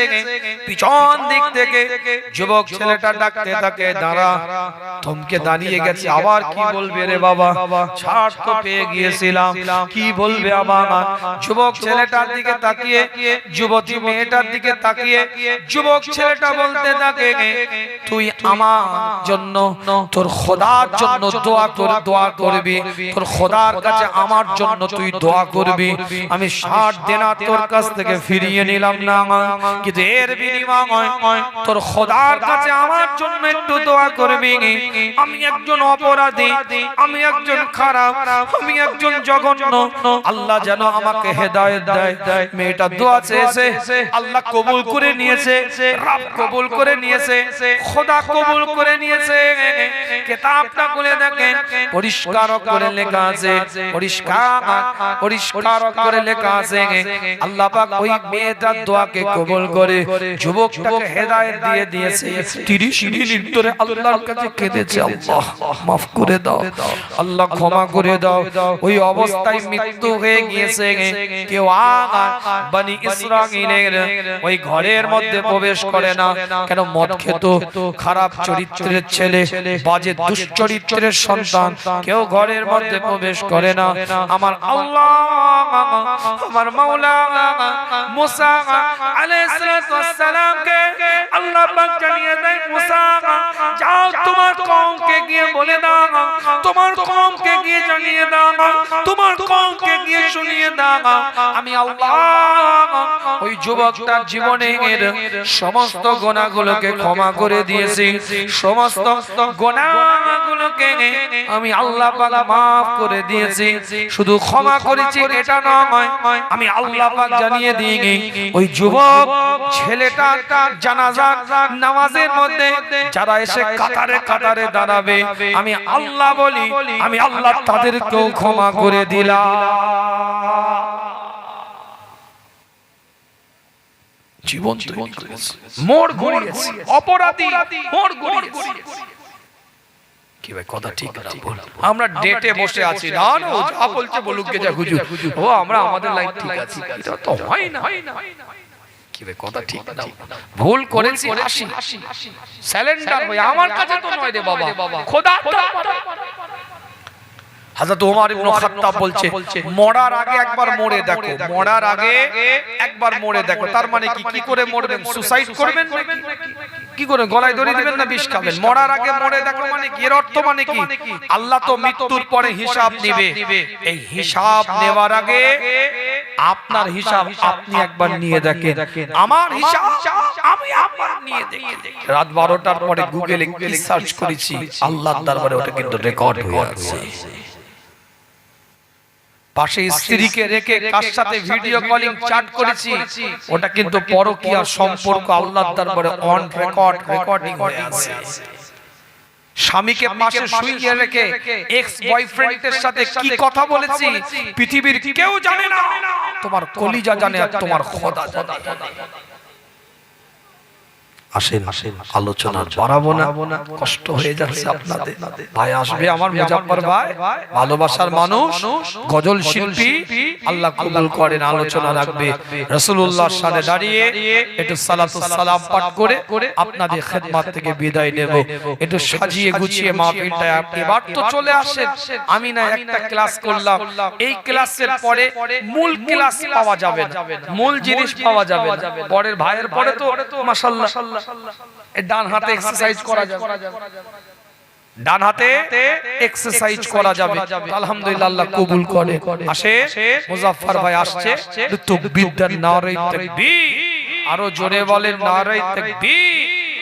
পিছন দিক থেকে যুবক ছেলেটা ডাকতে থাকে, দাঁড়া। থমকে দাঁড়িয়ে গেছে, আবার কি বলবে রে বাবা, ছাড় তো পেয়ে গিয়েছিলাম, কি বলবে আবার? যুবক ছেলেটার দিকে তাকিয়ে, যুবতী মেয়েটার দিকে তাকিয়ে যুবক ছেলেটা বলতে থাকে, তুই আমার জন্য, তোর খোদার জন্য দোয়া করবি, তোর খোদার কাছে আমার জন্য তুই দোয়া করবি। আমি 60 দিনার তোর কাছ থেকে ফিরিয়ে নিলাম না, কিন্তু এর বিনিময়ে তোর খোদার কাছে আমার জন্য একটু দোয়া করবি। আমি একজন অপরাধী, আমি একজন খারাপ, আমি একজন জঘন্য, আল্লাহ যেন আমাকে হেদায়েত দেয়। মেয়েটা দোয়া চেয়েছে, আল্লাহ কবুল করে নিয়েছে, রব কবুল করে নিয়েছে, খোদা কবুল করে নিয়েছে। কিতাবটা খুলে দেখেন, পরিষ্কার করে লেখা আছে, পরিষ্কার করে লেখা আছে, আল্লাহ পাক ওই মেয়েটার দোয়াকে কবুল করে যুবকটাকে হেদায়েত দিয়ে দিয়েছে। 30 মিনিট ধরে আল্লাহর কাছে কেঁদেছে, আল্লাহ মাফ করে দাও, আল্লাহ ক্ষমা করে দাও। ওই অবস্থায় মৃত্যু হয়ে গিয়েছে। কেউ আর বনি ইসরাঈলের ওই ঘরের মধ্যে প্রবেশ করে না। কেন? মদ খেত, খারাপ চরিত্রের ছেলে, বাজে দুশ্চরিত্রের সন্তান, কেউ ঘরের মধ্যে প্রবেশ করে না। আমার আল্লাহ, আমার মাওলা মাওলা মুসা আলাইহিস সালাতু ওয়াস সালামকে আল্লাহ পাক জানিয়ে দেয় মুসা যাও তোমার কওমকে গিয়ে বলে দাও তোমার কওমকে গিয়ে জানিয়ে দাও তোমার কওমকে গিয়ে শুনিয়ে দাও আমি আল্লাহ ওই যুবকটার জীবনের সমস্ত গুনাহগুলোকে ক্ষমা করে দিয়েছি সমস্ত গুনাহগুলোকে আমি আল্লাহ পাক maaf করে দিয়েছি শুধু ক্ষমা করেছি এটা নয় আমি আল্লাহ পাক জানিয়ে দিই ওই যুবক ছেলেটা জানাজা নামাজের মধ্যে যারা এসে কাতারে কাতারে দাঁড়াবে আমি আল্লাহ বলি আমি আল্লাহ তাদেরকেও ক্ষমা করে দিলাম জীবন মোড় ঘুরিয়েছে অপরাধী মোড় ঘুরিয়েছে কি ভাই কথা ঠিক না বল আমরা ডেটে বসে আছি না না যা বলছে বলুক গে যা হুজুর ও আমরা আমাদের লাইফ ঠিক আছে এটা তো হয় না কি ভাই কথা ঠিক না ভুল করেছি আসি স্যালেন্ডার ভাই আমার কাছে তো নয় রে বাবা খোদা হযরত ওমর ইবনে খাত্তাব বলছে মরার আগে একবার মরে দেখো মরার আগে একবার মরে দেখো তার মানে কি করে মরবেন সুসাইড করবেন নাকি কি করে গলায় দড়ি দিবেন না বিষ খাবেন মরার আগে মরে দেখো মানে কি এর অর্থ মানে কি আল্লাহ তো মৃত্যুর পরে হিসাব নেবে এই হিসাব নেওয়ার আগে আপনার হিসাব আপনি একবার নিয়ে দেখেন আমার হিসাব আমি একবার নিয়ে দেখি রাত 12টার পরে গুগলে কি সার্চ করেছি আল্লাহর দরবারে ওটা কিন্তু রেকর্ড হয়ে আছে পাশে স্ত্রীকে রেখে কার সাথে ভিডিও কলিং চ্যাট করেছি ওটা কিন্তু পরকীয়া সম্পর্ক আল্লাহর দরবারে অন রেকর্ডিং হয়ে আছে স্বামীকে পাশে শুইয়ে রেখে এক্স বয়ফ্রেন্ডের সাথে কি কথা বলেছি পৃথিবীর কেউ জানে না তোমার কলিজা জানে আর তোমার খোদা জানে আসেন আলোচনা বাড়াবো না কষ্ট হয়ে যাচ্ছে আপনাদের ভাই আসবে আমার মুজাফফর ভাই ভালোবাসার মানুষ গজল শিল্পী আল্লাহ কবুল করেন আলোচনা রাখবে রাসূলুল্লাহর সাথে দাঁড়িয়ে একটু সালাতুস সালাম পাঠ করে আপনাদের খেদমত থেকে বিদায় নেব একটু সাজিয়ে গুছিয়ে মাহফিলটা এবার তো চলে আসেন আমি না একটা ক্লাস করলাম এই ক্লাসের পরে মূল ক্লাস পাওয়া যাবে না মূল জিনিস পাওয়া যাবে না পরের ভাইয়ের পরে তো মাশাআল্লাহ ডান হাতে এক্সারসাইজ করা যাবে ডান হাতে এক্সারসাইজ করা যাবে আলহামদুলিল্লাহ আল্লাহ কবুল করে আসে মুজাফফর ভাই আসছে তাকবীর দেন নারে তাকবীর আরো জোরে বলেন নারে তাকবীর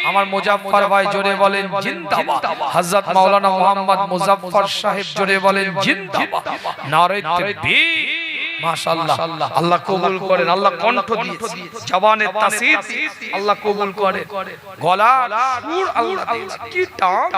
আমার মুজাফফর ভাই জোরে বলেন জিন্দাবাদ হযরত মাওলানা মুহাম্মদ মুজাফফর সাহেব জোরে বলেন জিন্দাবাদ নারে তাকবীর মাশাআল্লাহ আল্লাহ কবুল করেন আল্লাহ কণ্ঠ দিয়েছে জবানের তাসির আল্লাহ কবুল করে গলা সুর আল্লাহ কি টান